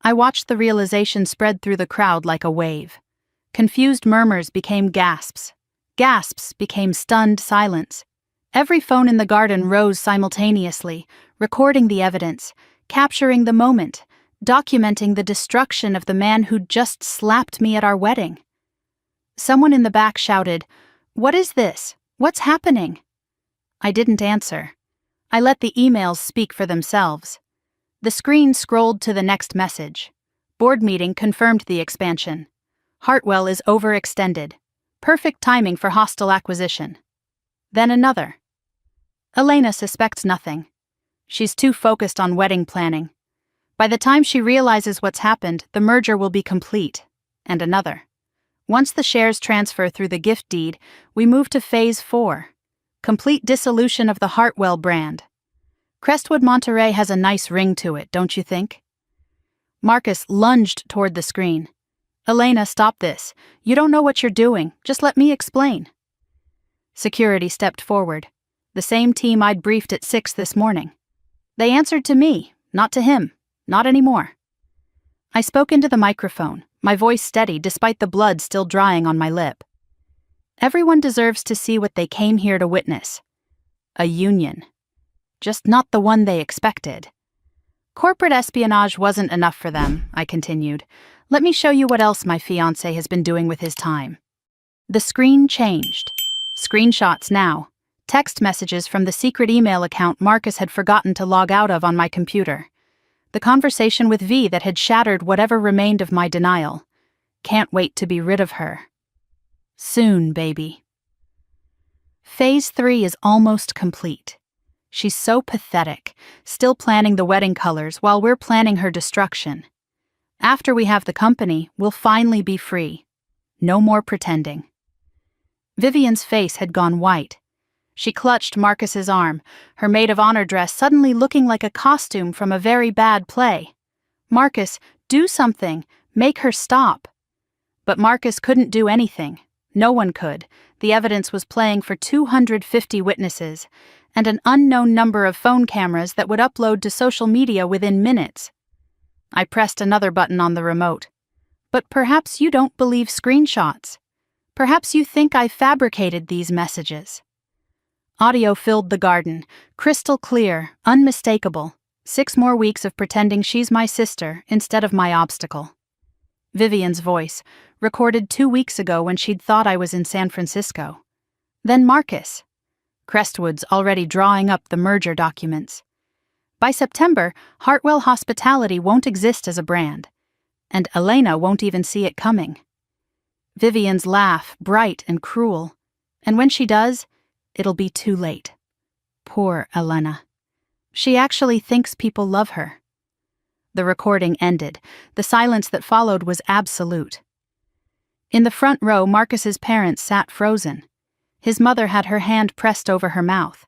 I watched the realization spread through the crowd like a wave. Confused murmurs became gasps. Gasps became stunned silence. Every phone in the garden rose simultaneously, recording the evidence, capturing the moment, documenting the destruction of the man who'd just slapped me at our wedding. Someone in the back shouted, "What is this? What's happening?" I didn't answer. I let the emails speak for themselves. The screen scrolled to the next message. Board meeting confirmed the expansion. Hartwell is overextended. Perfect timing for hostile acquisition. Then another. Elena suspects nothing. She's too focused on wedding planning. By the time she realizes what's happened, the merger will be complete. And another. Once the shares transfer through the gift deed, we move to Phase 4. Complete dissolution of the Hartwell brand. Crestwood Monterey has a nice ring to it, don't you think? Marcus lunged toward the screen. Elena, stop this. You don't know what you're doing. Just let me explain. Security stepped forward. the same team I'd briefed at 6 this morning. They answered to me, not to him, not anymore. I spoke into the microphone, my voice steady despite the blood still drying on my lip. Everyone deserves to see what they came here to witness. A union. Just not the one they expected. Corporate espionage wasn't enough for them, I continued. Let me show you what else my fiancé has been doing with his time. The screen changed. Screenshots now. Text messages from the secret email account Marcus had forgotten to log out of on my computer. The conversation with V that had shattered whatever remained of my denial. Can't wait to be rid of her. Soon, baby. Phase 3 is almost complete. She's so pathetic, still planning the wedding colors while we're planning her destruction. After we have the company, we'll finally be free. No more pretending. Vivian's face had gone white. She clutched Marcus's arm, her maid of honor dress suddenly looking like a costume from a very bad play. Marcus, do something, make her stop. But Marcus couldn't do anything. No one could. The evidence was playing for 250 witnesses, and an unknown number of phone cameras that would upload to social media within minutes. I pressed another button on the remote. But perhaps you don't believe screenshots. Perhaps you think I fabricated these messages. Audio filled the garden, crystal clear, unmistakable. 6 more weeks of pretending she's my sister instead of my obstacle. Vivian's voice, recorded 2 weeks ago when she'd thought I was in San Francisco. Then Marcus. Crestwood's already drawing up the merger documents. By September, Hartwell Hospitality won't exist as a brand, and Elena won't even see it coming. Vivian's laugh, bright and cruel, and when she does, it'll be too late. Poor Elena. She actually thinks people love her. The recording ended. The silence that followed was absolute. In the front row, Marcus's parents sat frozen. His mother had her hand pressed over her mouth.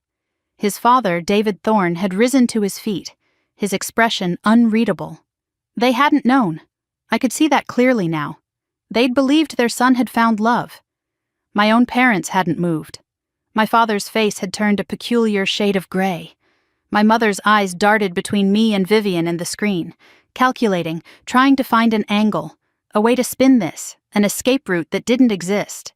His father, David Thorne, had risen to his feet, his expression unreadable. They hadn't known. I could see that clearly now. They'd believed their son had found love. My own parents hadn't moved. My father's face had turned a peculiar shade of gray. My mother's eyes darted between me and Vivian and the screen, calculating, trying to find an angle, a way to spin this, an escape route that didn't exist.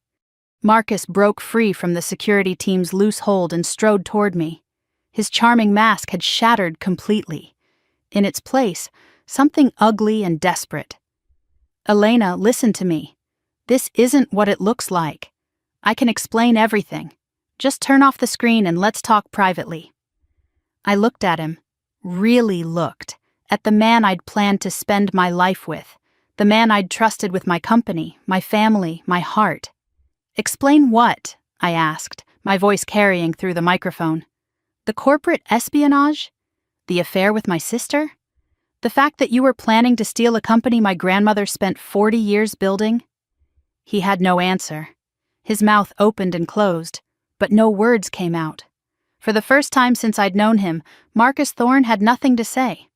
Marcus broke free from the security team's loose hold and strode toward me. His charming mask had shattered completely. In its place, something ugly and desperate. Elena, listen to me. This isn't what it looks like. I can explain everything. Just turn off the screen and let's talk privately. I looked at him, really looked, at the man I'd planned to spend my life with, the man I'd trusted with my company, my family, my heart. Explain what? I asked, my voice carrying through the microphone. The corporate espionage? The affair with my sister? The fact that you were planning to steal a company my grandmother spent 40 years building? He had no answer. His mouth opened and closed, but no words came out. For the first time since I'd known him, Marcus Thorne had nothing to say.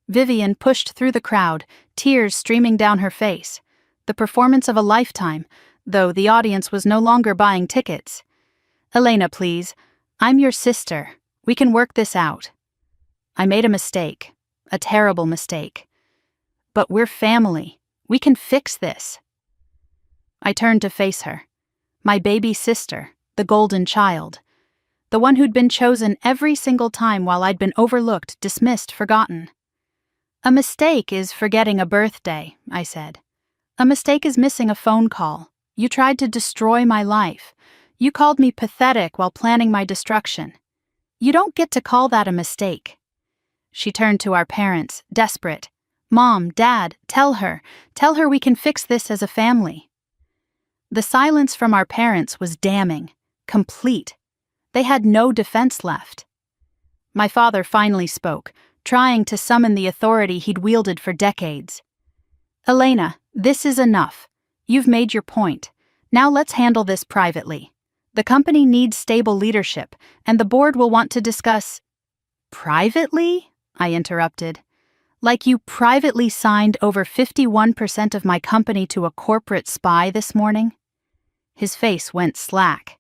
Vivian pushed through the crowd, tears streaming down her face. The performance of a lifetime, though the audience was no longer buying tickets. Elena, please. I'm your sister. We can work this out. I made a mistake. A terrible mistake. But we're family. We can fix this. I turned to face her. My baby sister, the golden child. The one who'd been chosen every single time while I'd been overlooked, dismissed, forgotten. A mistake is forgetting a birthday, I said. A mistake is missing a phone call. You tried to destroy my life. You called me pathetic while planning my destruction. You don't get to call that a mistake. She turned to our parents, desperate. Mom, Dad, tell her we can fix this as a family. The silence from our parents was damning, complete. They had no defense left. My father finally spoke, trying to summon the authority he'd wielded for decades. Elena, this is enough. You've made your point. Now let's handle this privately. The company needs stable leadership, and the board will want to discuss... Privately? I interrupted. Like you privately signed over 51% of my company to a corporate spy this morning? His face went slack.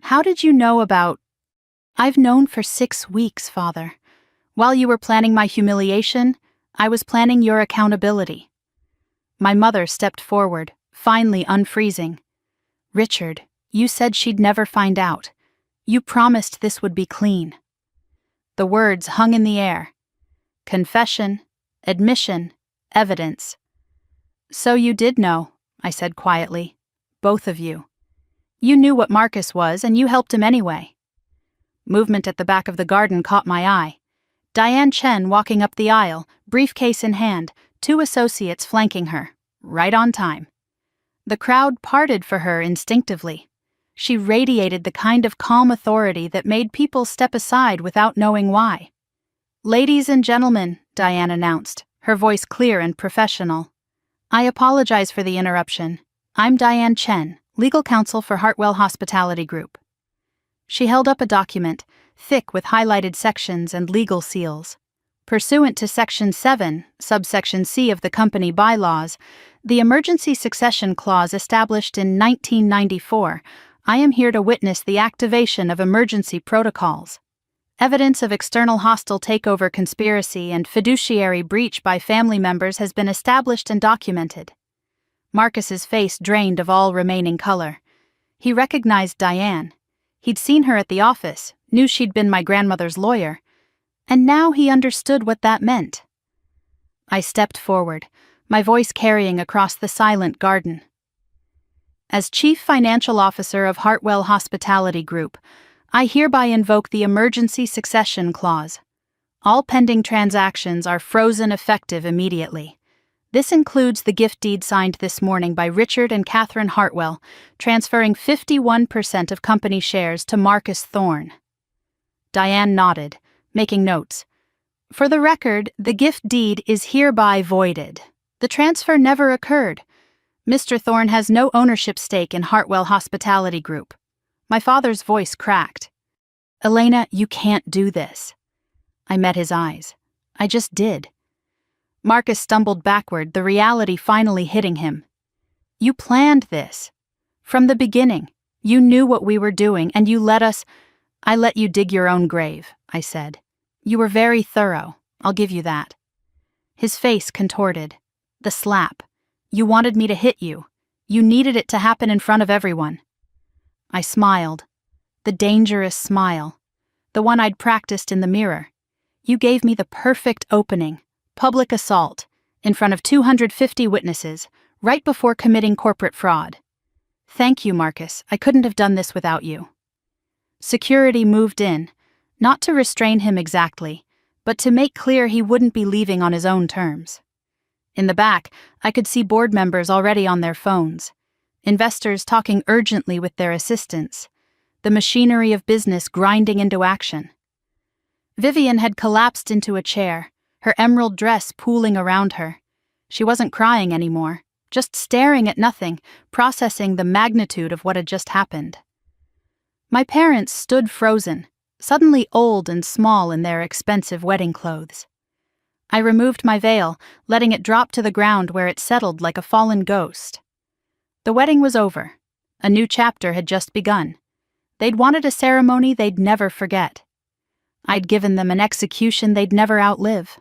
How did you know about... I've known for 6 weeks, Father. While you were planning my humiliation, I was planning your accountability. My mother stepped forward, finally unfreezing. Richard, you said she'd never find out. You promised this would be clean. The words hung in the air. Confession, admission, evidence. So you did know, I said quietly. Both of you. You knew what Marcus was, and you helped him anyway. Movement at the back of the garden caught my eye. Diane Chen walking up the aisle, briefcase in hand, 2 associates flanking her, right on time. The crowd parted for her instinctively. She radiated the kind of calm authority that made people step aside without knowing why. "Ladies and gentlemen," Diane announced, her voice clear and professional. "I apologize for the interruption. I'm Diane Chen, legal counsel for Hartwell Hospitality Group." She held up a document, thick with highlighted sections and legal seals. Pursuant to Section 7, subsection C of the company bylaws, the emergency succession clause established in 1994, I am here to witness the activation of emergency protocols. Evidence of external hostile takeover conspiracy and fiduciary breach by family members has been established and documented. Marcus's face drained of all remaining color. He recognized Diane. He'd seen her at the office, knew she'd been my grandmother's lawyer, and now he understood what that meant. I stepped forward, my voice carrying across the silent garden. As Chief Financial Officer of Hartwell Hospitality Group, I hereby invoke the Emergency Succession Clause. All pending transactions are frozen effective immediately. This includes the gift deed signed this morning by Richard and Catherine Hartwell, transferring 51% of company shares to Marcus Thorne. Diane nodded, making notes. For the record, the gift deed is hereby voided. The transfer never occurred. Mr. Thorne has no ownership stake in Hartwell Hospitality Group. My father's voice cracked. Elena, you can't do this. I met his eyes. I just did. Marcus stumbled backward, the reality finally hitting him. You planned this. From the beginning, you knew what we were doing, and you let us— I let you dig your own grave, I said. You were very thorough, I'll give you that. His face contorted. The slap. You wanted me to hit you. You needed it to happen in front of everyone. I smiled. The dangerous smile. The one I'd practiced in the mirror. You gave me the perfect opening. Public assault, in front of 250 witnesses, right before committing corporate fraud. Thank you, Marcus. I couldn't have done this without you. Security moved in, not to restrain him exactly, but to make clear he wouldn't be leaving on his own terms. In the back, I could see board members already on their phones, investors talking urgently with their assistants, the machinery of business grinding into action. Vivian had collapsed into a chair, her emerald dress pooling around her. She wasn't crying anymore, just staring at nothing, processing the magnitude of what had just happened. My parents stood frozen, suddenly old and small in their expensive wedding clothes. I removed my veil, letting it drop to the ground where it settled like a fallen ghost. The wedding was over. A new chapter had just begun. They'd wanted a ceremony they'd never forget. I'd given them an execution they'd never outlive.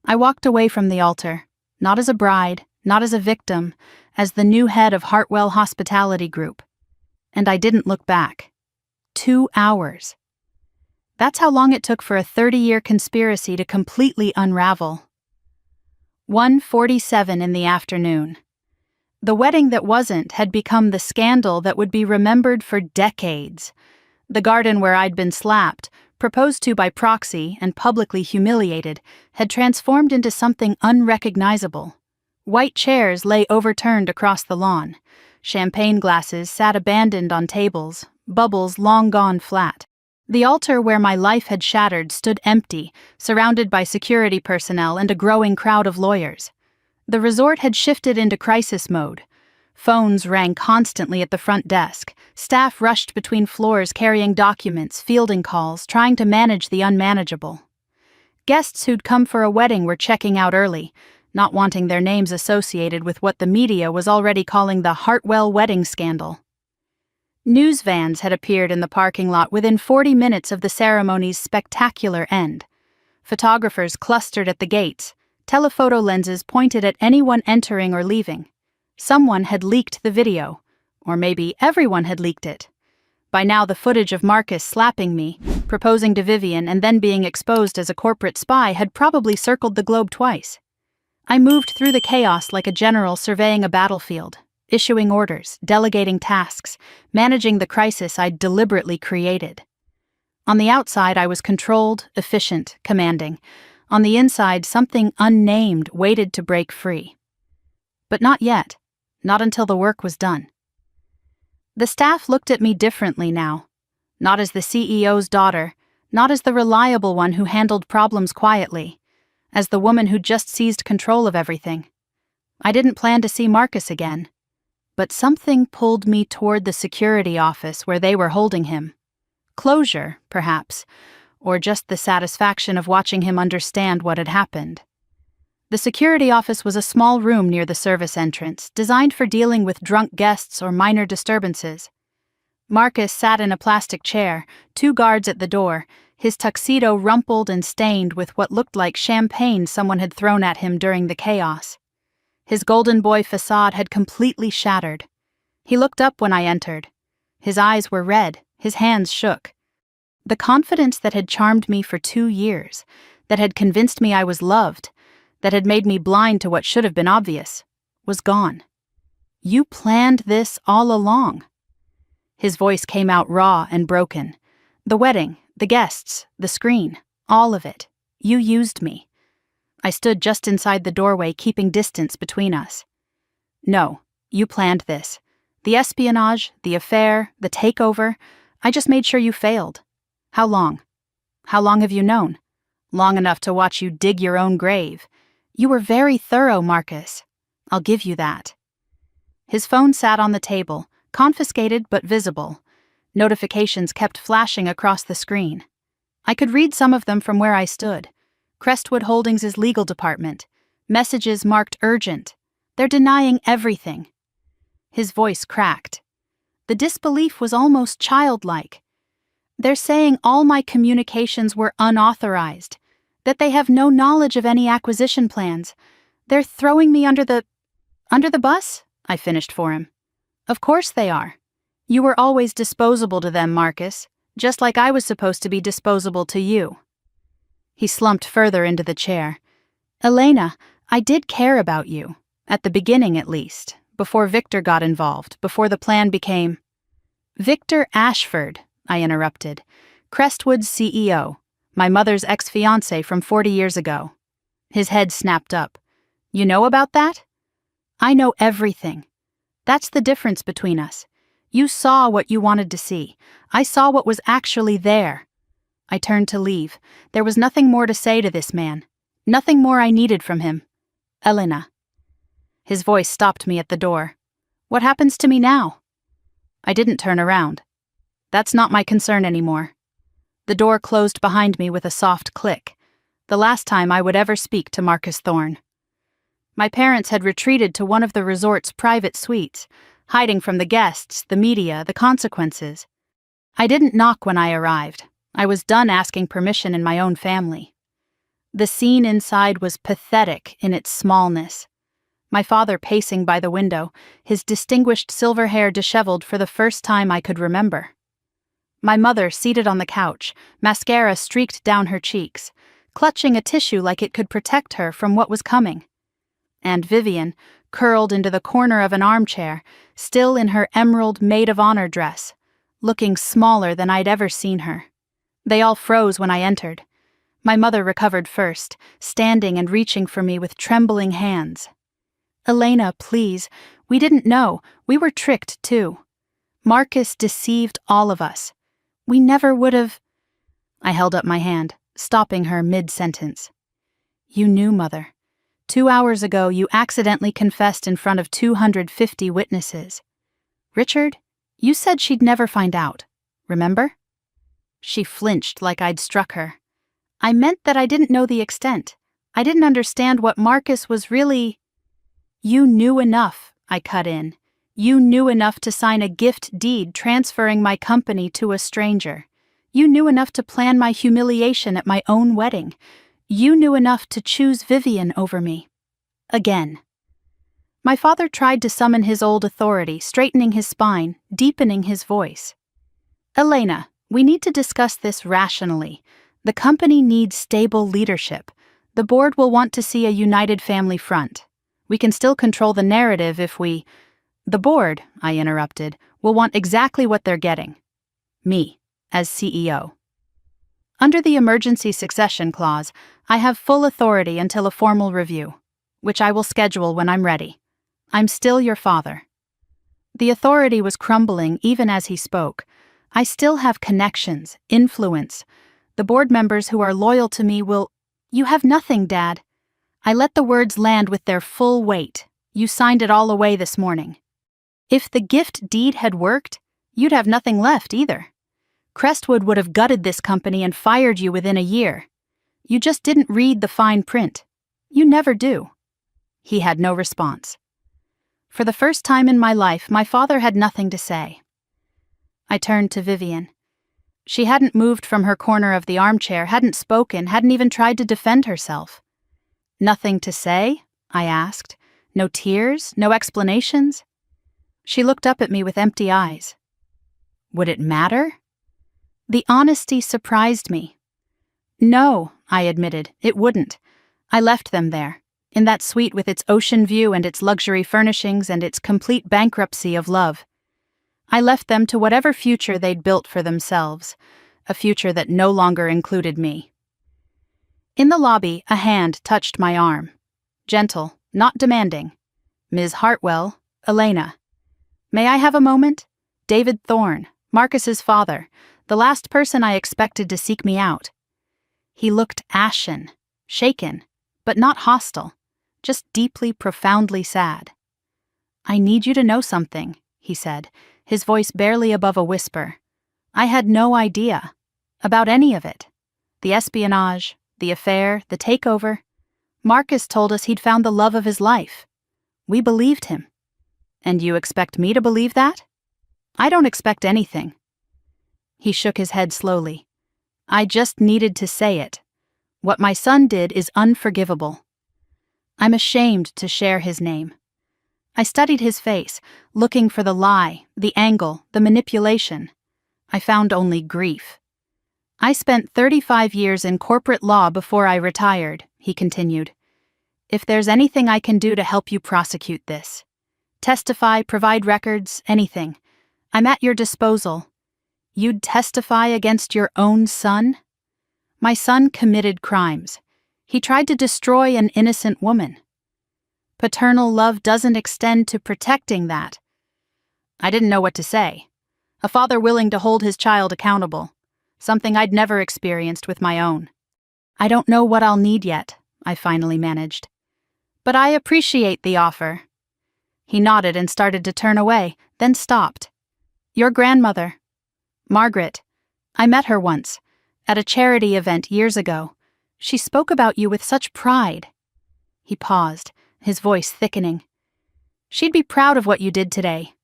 I walked away from the altar, not as a bride, not as a victim, as the new head of Hartwell Hospitality Group. And I didn't look back. 2 hours. That's how long it took for a 30-year conspiracy to completely unravel. 1:47 in the afternoon. The wedding that wasn't had become the scandal that would be remembered for decades. The garden where I'd been slapped, proposed to by proxy and publicly humiliated, had transformed into something unrecognizable. White chairs lay overturned across the lawn. Champagne glasses sat abandoned on tables, bubbles long gone flat. The altar where my life had shattered stood empty, surrounded by security personnel and a growing crowd of lawyers. The resort had shifted into crisis mode. Phones rang constantly at the front desk. Staff rushed between floors carrying documents, fielding calls, trying to manage the unmanageable. Guests who'd come for a wedding were checking out early, not wanting their names associated with what the media was already calling the Hartwell wedding scandal. News vans had appeared in the parking lot within 40 minutes of the ceremony's spectacular end. Photographers clustered at the gates, telephoto lenses pointed at anyone entering or leaving. Someone had leaked the video, or maybe everyone had leaked it. By now the footage of Marcus slapping me, proposing to Vivian and then being exposed as a corporate spy had probably circled the globe twice. I moved through the chaos like a general surveying a battlefield, issuing orders, delegating tasks, managing the crisis I'd deliberately created. On the outside I was controlled, efficient, commanding. On the inside something unnamed waited to break free. But not yet, not until the work was done. The staff looked at me differently now. Not as the CEO's daughter, not as the reliable one who handled problems quietly, as the woman who'd just seized control of everything. I didn't plan to see Marcus again, but something pulled me toward the security office where they were holding him. Closure, perhaps, or just the satisfaction of watching him understand what had happened. The security office was a small room near the service entrance, designed for dealing with drunk guests or minor disturbances. Marcus sat in a plastic chair, 2 guards at the door, his tuxedo rumpled and stained with what looked like champagne someone had thrown at him during the chaos. His golden boy facade had completely shattered. He looked up when I entered. His eyes were red, his hands shook. The confidence that had charmed me for 2 years, that had convinced me I was loved, that had made me blind to what should have been obvious, was gone. "You planned this all along." His voice came out raw and broken. "The wedding, the guests, the screen, all of it. You used me." I stood just inside the doorway, keeping distance between us. "No, you planned this. The espionage, the affair, the takeover. I just made sure you failed. How long? How long have you known? Long enough to watch you dig your own grave. You were very thorough, Marcus. I'll give you that." His phone sat on the table, confiscated but visible. Notifications kept flashing across the screen. I could read some of them from where I stood. Crestwood Holdings' legal department. Messages marked urgent. They're denying everything. His voice cracked. The disbelief was almost childlike. "They're saying all my communications were unauthorized, that they have no knowledge of any acquisition plans. They're throwing me under the bus?" I finished for him. "Of course they are. You were always disposable to them, Marcus, just like I was supposed to be disposable to you." He slumped further into the chair. "Elena, I did care about you, at the beginning at least, before Victor got involved, before the plan became—" "Victor Ashford," I interrupted. "Crestwood's CEO, my mother's ex-fiancé from 40 years ago." His head snapped up. "You know about that?" "I know everything. That's the difference between us. You saw what you wanted to see. I saw what was actually there." I turned to leave. There was nothing more to say to this man. Nothing more I needed from him. "Elena." His voice stopped me at the door. "What happens to me now?" I didn't turn around. That's not my concern anymore. The door closed behind me with a soft click. The last time I would ever speak to Marcus Thorne. My parents had retreated to one of the resort's private suites, hiding from the guests, the media, the consequences. I didn't knock when I arrived. I was done asking permission in my own family. The scene inside was pathetic in its smallness. My father pacing by the window, his distinguished silver hair disheveled for the first time I could remember. My mother seated on the couch, mascara streaked down her cheeks, clutching a tissue like it could protect her from what was coming. And Vivian, curled into the corner of an armchair, still in her emerald maid-of-honor dress, looking smaller than I'd ever seen her. They all froze when I entered. My mother recovered first, standing and reaching for me with trembling hands. "Elena, please, we didn't know. We were tricked, too. Marcus deceived all of us. We never would have—" I held up my hand, stopping her mid-sentence. "You knew, Mother. 2 hours ago, you accidentally confessed in front of 250 witnesses. Richard, you said she'd never find out. Remember?" She flinched like I'd struck her. "I meant that I didn't know the extent. I didn't understand what Marcus was really—" "You knew enough," I cut in. You knew enough to sign a gift deed transferring my company to a stranger. You knew enough to plan my humiliation at my own wedding. You knew enough to choose Vivian over me. Again. My father tried to summon his old authority, straightening his spine, deepening his voice. Elena, we need to discuss this rationally. The company needs stable leadership. The board will want to see a united family front. We can still control the narrative if we— The board, I interrupted, will want exactly what they're getting. Me, as CEO. Under the emergency succession clause, I have full authority until a formal review, which I will schedule when I'm ready. I'm still your father. The authority was crumbling even as he spoke. I still have connections, influence. The board members who are loyal to me will— You have nothing, Dad. I let the words land with their full weight. You signed it all away this morning. If the gift deed had worked, you'd have nothing left either. Crestwood would have gutted this company and fired you within a year. You just didn't read the fine print. You never do. He had no response. For the first time in my life, my father had nothing to say. I turned to Vivian. She hadn't moved from her corner of the armchair, hadn't spoken, hadn't even tried to defend herself. Nothing to say? I asked. No tears? No explanations? She looked up at me with empty eyes. Would it matter? The honesty surprised me. No, I admitted, it wouldn't. I left them there, in that suite with its ocean view and its luxury furnishings and its complete bankruptcy of love. I left them to whatever future they'd built for themselves, a future that no longer included me. In the lobby, a hand touched my arm. Gentle, not demanding. Ms. Hartwell, Elena. May I have a moment? David Thorne, Marcus's father, the last person I expected to seek me out. He looked ashen, shaken, but not hostile, just deeply, profoundly sad. I need you to know something, he said, his voice barely above a whisper. I had no idea about any of it. The espionage, the affair, the takeover. Marcus told us he'd found the love of his life. We believed him. And you expect me to believe that? I don't expect anything. He shook his head slowly. I just needed to say it. What my son did is unforgivable. I'm ashamed to share his name. I studied his face, looking for the lie, the angle, the manipulation. I found only grief. I spent 35 years in corporate law before I retired, he continued. If there's anything I can do to help you prosecute this, testify, provide records, anything, I'm at your disposal. You'd testify against your own son? My son committed crimes. He tried to destroy an innocent woman. Paternal love doesn't extend to protecting that. I didn't know what to say. A father willing to hold his child accountable, something I'd never experienced with my own. I don't know what I'll need yet, I finally managed. But I appreciate the offer. He nodded and started to turn away, then stopped. Your grandmother, Margaret. I met her once, at a charity event years ago. She spoke about you with such pride. He paused, his voice thickening. She'd be proud of what you did today.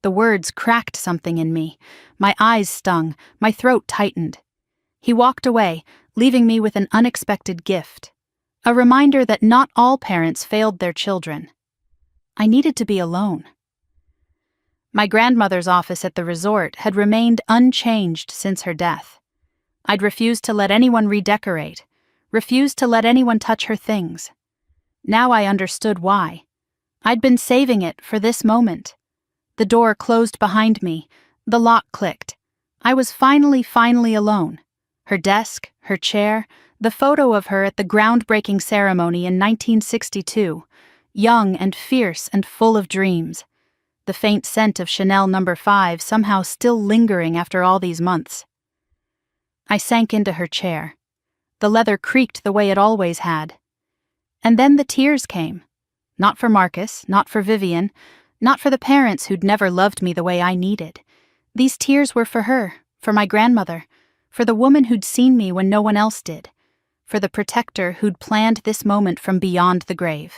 The words cracked something in me. My eyes stung, my throat tightened. He walked away, leaving me with an unexpected gift. A reminder that not all parents failed their children. I needed to be alone. My grandmother's office at the resort had remained unchanged since her death. I'd refused to let anyone redecorate, refused to let anyone touch her things. Now I understood why. I'd been saving it for this moment. The door closed behind me. The lock clicked. I was finally alone. Her desk, her chair, the photo of her at the groundbreaking ceremony in 1962, young and fierce and full of dreams. The faint scent of Chanel No. 5 somehow still lingering after all these months. I sank into her chair. The leather creaked the way it always had. And then the tears came. Not for Marcus, not for Vivian, not for the parents who'd never loved me the way I needed. These tears were for her, for my grandmother, for the woman who'd seen me when no one else did, for the protector who'd planned this moment from beyond the grave.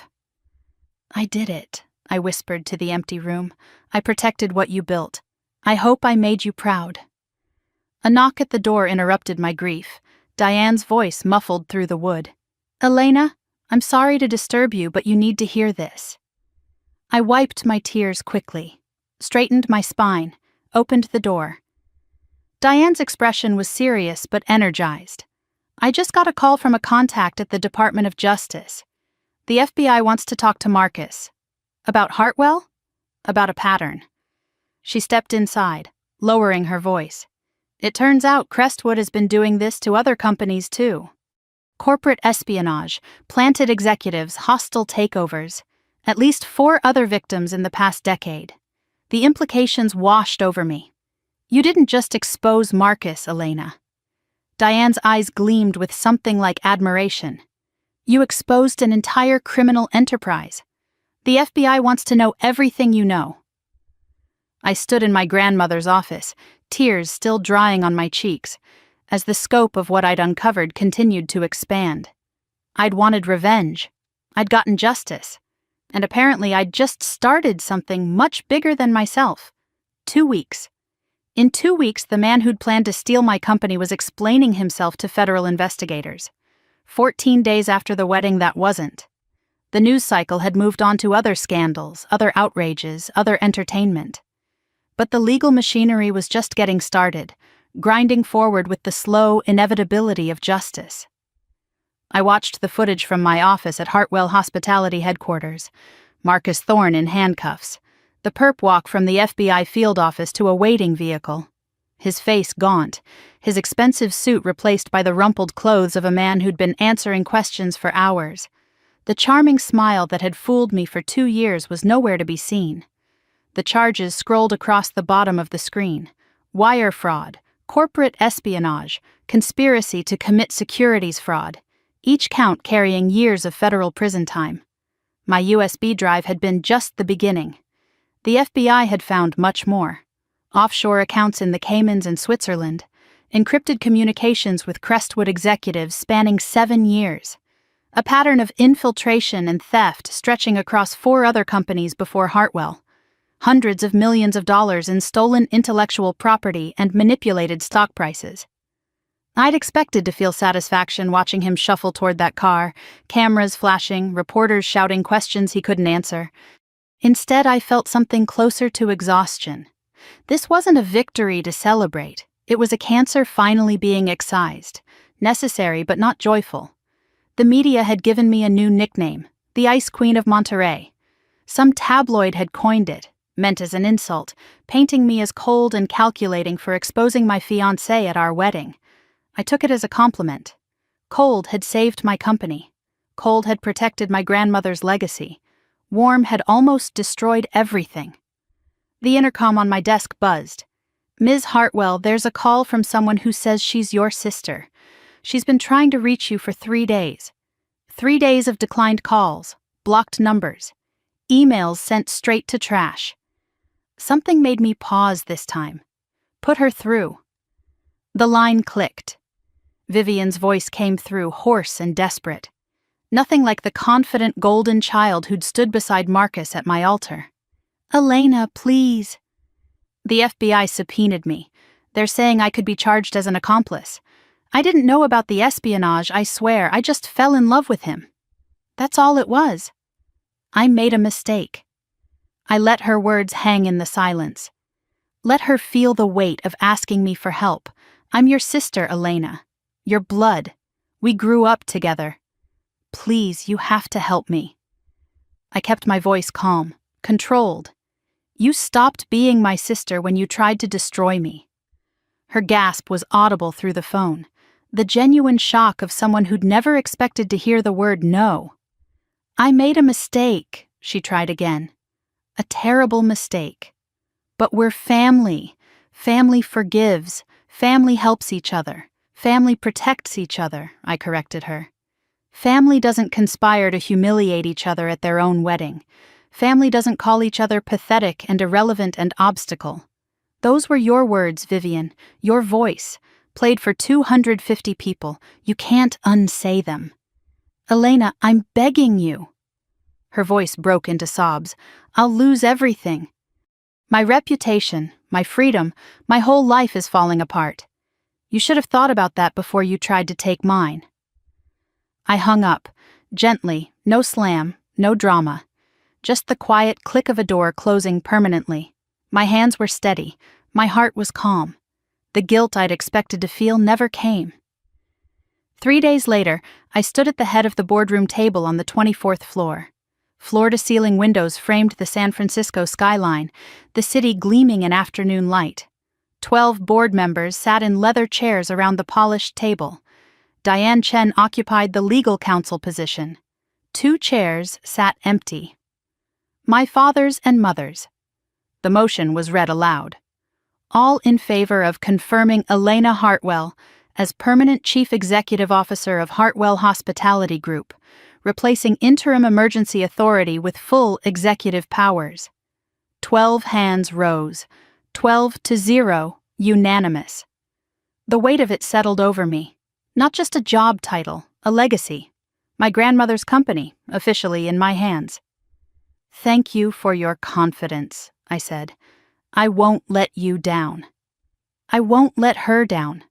I did it, I whispered to the empty room. "I protected what you built. I hope I made you proud." A knock at the door interrupted my grief. Diane's voice muffled through the wood. "Elena, I'm sorry to disturb you, but you need to hear this." I wiped my tears quickly, straightened my spine, opened the door. Diane's expression was serious but energized. "I just got a call from a contact at the Department of Justice. The FBI wants to talk to Marcus. About Hartwell? About a pattern." She stepped inside, lowering her voice. "It turns out Crestwood has been doing this to other companies too. Corporate espionage, planted executives, hostile takeovers. At least 4 other victims in the past decade. The implications washed over me. You didn't just expose Marcus, Elena." Diane's eyes gleamed with something like admiration. "You exposed an entire criminal enterprise. The FBI wants to know everything you know." I stood in my grandmother's office, tears still drying on my cheeks, as the scope of what I'd uncovered continued to expand. I'd wanted revenge. I'd gotten justice. And apparently I'd just started something much bigger than myself. 2 weeks. In 2 weeks, the man who'd planned to steal my company was explaining himself to federal investigators. 14 days after the wedding, that wasn't. The news cycle had moved on to other scandals, other outrages, other entertainment. But the legal machinery was just getting started, grinding forward with the slow inevitability of justice. I watched the footage from my office at Hartwell Hospitality headquarters. Marcus Thorne in handcuffs. The perp walk from the FBI field office to a waiting vehicle. His face gaunt, his expensive suit replaced by the rumpled clothes of a man who'd been answering questions for hours. The charming smile that had fooled me for 2 years was nowhere to be seen. The charges scrolled across the bottom of the screen. Wire fraud, corporate espionage, conspiracy to commit securities fraud, each count carrying years of federal prison time. My USB drive had been just the beginning. The FBI had found much more. Offshore accounts in the Caymans and Switzerland, encrypted communications with Crestwood executives spanning 7 years, a pattern of infiltration and theft stretching across 4 other companies before Hartwell, hundreds of millions of dollars in stolen intellectual property and manipulated stock prices. I'd expected to feel satisfaction watching him shuffle toward that car, cameras flashing, reporters shouting questions he couldn't answer. Instead, I felt something closer to exhaustion. This wasn't a victory to celebrate. It was a cancer finally being excised, necessary but not joyful. The media had given me a new nickname, the Ice Queen of Monterey. Some tabloid had coined it, meant as an insult, painting me as cold and calculating for exposing my fiancé at our wedding. I took it as a compliment. Cold had saved my company. Cold had protected my grandmother's legacy. Warm had almost destroyed everything. The intercom on my desk buzzed. "Ms. Hartwell, there's a call from someone who says she's your sister. She's been trying to reach you for 3 days. 3 days of declined calls, blocked numbers, emails sent straight to trash." Something made me pause this time. Put her through. The line clicked. Vivian's voice came through, hoarse and desperate. Nothing like the confident golden child who'd stood beside Marcus at my altar. "Elena, please." "The FBI subpoenaed me. They're saying I could be charged as an accomplice. I didn't know about the espionage, I swear. I just fell in love with him. That's all it was. I made a mistake." I let her words hang in the silence. Let her feel the weight of asking me for help. "I'm your sister, Elena. Your blood. We grew up together. Please, you have to help me." I kept my voice calm, controlled. "You stopped being my sister when you tried to destroy me." Her gasp was audible through the phone, the genuine shock of someone who'd never expected to hear the word no. "I made a mistake," she tried again. "A terrible mistake. But we're family. Family forgives. Family helps each other. Family protects each other," I corrected her. "Family doesn't conspire to humiliate each other at their own wedding. Family doesn't call each other pathetic and irrelevant and obstacle. Those were your words, Vivian, your voice, played for 250 people. You can't unsay them. Elena, I'm begging you." Her voice broke into sobs. "I'll lose everything. My reputation, my freedom, my whole life is falling apart. You should have thought about that before you tried to take mine." I hung up, gently, no slam, no drama. Just the quiet click of a door closing permanently. My hands were steady, my heart was calm. The guilt I'd expected to feel never came. 3 days later, I stood at the head of the boardroom table on the 24th floor. Floor-to-ceiling windows framed the San Francisco skyline, the city gleaming in afternoon light. 12 board members sat in leather chairs around the polished table. Diane Chen occupied the legal counsel position. 2 chairs sat empty. My father's and mother's. The motion was read aloud. All in favor of confirming Elena Hartwell as permanent Chief Executive Officer of Hartwell Hospitality Group, replacing interim emergency authority with full executive powers. 12 hands rose. 12-0, unanimous. The weight of it settled over me. Not just a job title, a legacy. My grandmother's company, officially in my hands. "Thank you for your confidence," I said. "I won't let you down. I won't let her down."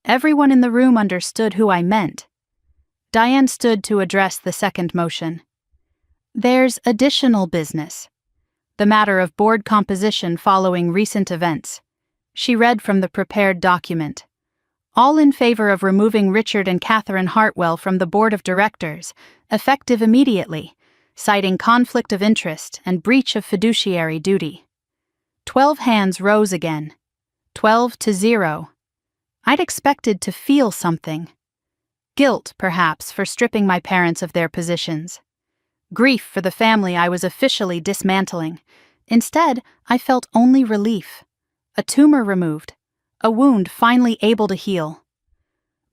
Everyone in the room understood who I meant. Diane stood to address the second motion. "There's additional business. The matter of board composition following recent events." She read from the prepared document. "All in favor of removing Richard and Catherine Hartwell from the board of directors, effective immediately, citing conflict of interest and breach of fiduciary duty." 12 hands rose again. 12-0. I'd expected to feel something. Guilt, perhaps, for stripping my parents of their positions. Grief for the family I was officially dismantling. Instead, I felt only relief. A tumor removed. A wound finally able to heal.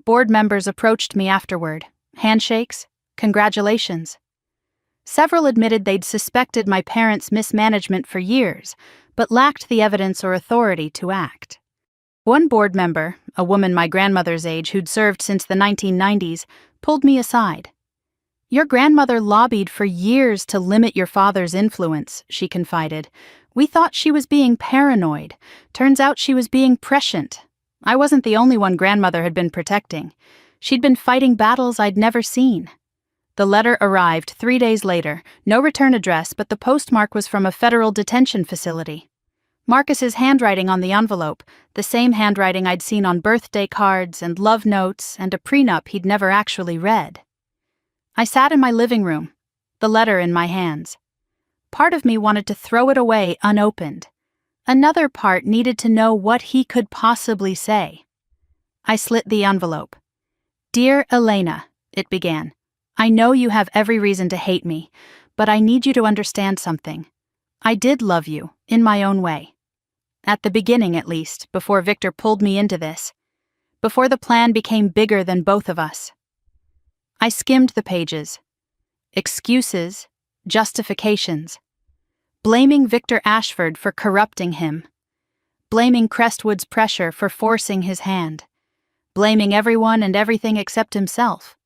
Board members approached me afterward. Handshakes, congratulations. Several admitted they'd suspected my parents' mismanagement for years, but lacked the evidence or authority to act. One board member, a woman my grandmother's age who'd served since the 1990s, pulled me aside. "Your grandmother lobbied for years to limit your father's influence," she confided. "We thought she was being paranoid. Turns out she was being prescient. I wasn't the only one grandmother had been protecting. She'd been fighting battles I'd never seen." The letter arrived 3 days later, no return address, but the postmark was from a federal detention facility. Marcus's handwriting on the envelope, the same handwriting I'd seen on birthday cards and love notes and a prenup he'd never actually read. I sat in my living room, the letter in my hands. Part of me wanted to throw it away unopened. Another part needed to know what he could possibly say. I slit the envelope. "Dear Elena," it began, "I know you have every reason to hate me, but I need you to understand something. I did love you, in my own way. At the beginning, at least, before Victor pulled me into this. Before the plan became bigger than both of us." I skimmed the pages. Excuses, justifications. Blaming Victor Ashford for corrupting him. Blaming Crestwood's pressure for forcing his hand. Blaming everyone and everything except himself.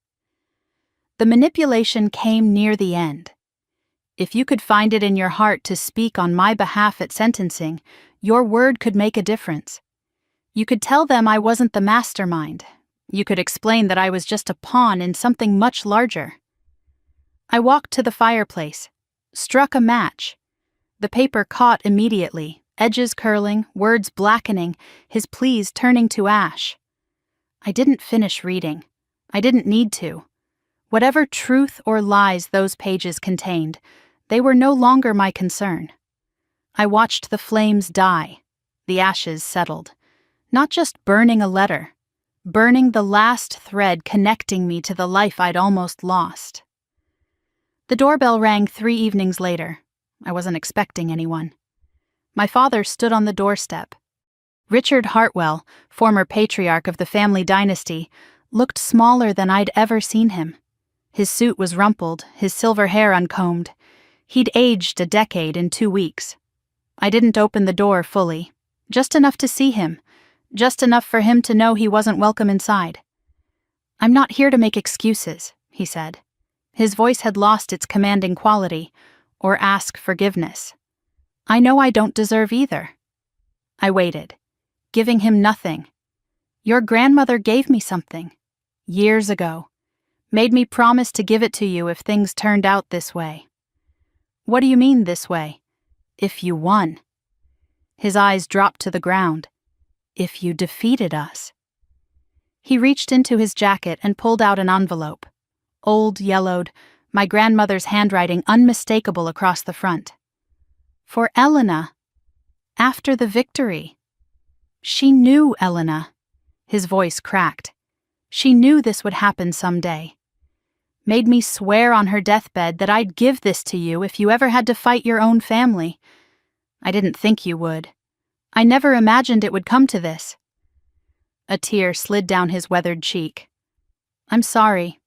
The manipulation came near the end. If you could find it in your heart to speak on my behalf at sentencing, your word could make a difference. You could tell them I wasn't the mastermind. You could explain that I was just a pawn in something much larger. I walked to the fireplace, struck a match. The paper caught immediately, edges curling, words blackening, his pleas turning to ash. I didn't finish reading. I didn't need to. Whatever truth or lies those pages contained, they were no longer my concern. I watched the flames die. The ashes settled. Not just burning a letter, burning the last thread connecting me to the life I'd almost lost. The doorbell rang 3 evenings later. I wasn't expecting anyone. My father stood on the doorstep. Richard Hartwell, former patriarch of the family dynasty, looked smaller than I'd ever seen him. His suit was rumpled, his silver hair uncombed. He'd aged a decade in 2 weeks. I didn't open the door fully. Just enough to see him. Just enough for him to know he wasn't welcome inside. "I'm not here to make excuses," he said. His voice had lost its commanding quality, or ask forgiveness. I know I don't deserve either. I waited, giving him nothing. Your grandmother gave me something, years ago, made me promise to give it to you if things turned out this way. What do you mean this way? If you won. His eyes dropped to the ground. If you defeated us. He reached into his jacket and pulled out an envelope. Old, yellowed, my grandmother's handwriting unmistakable across the front. For Elena. After the victory. She knew Elena. His voice cracked. She knew this would happen someday. Made me swear on her deathbed that I'd give this to you if you ever had to fight your own family. I didn't think you would. I never imagined it would come to this. A tear slid down his weathered cheek. I'm sorry.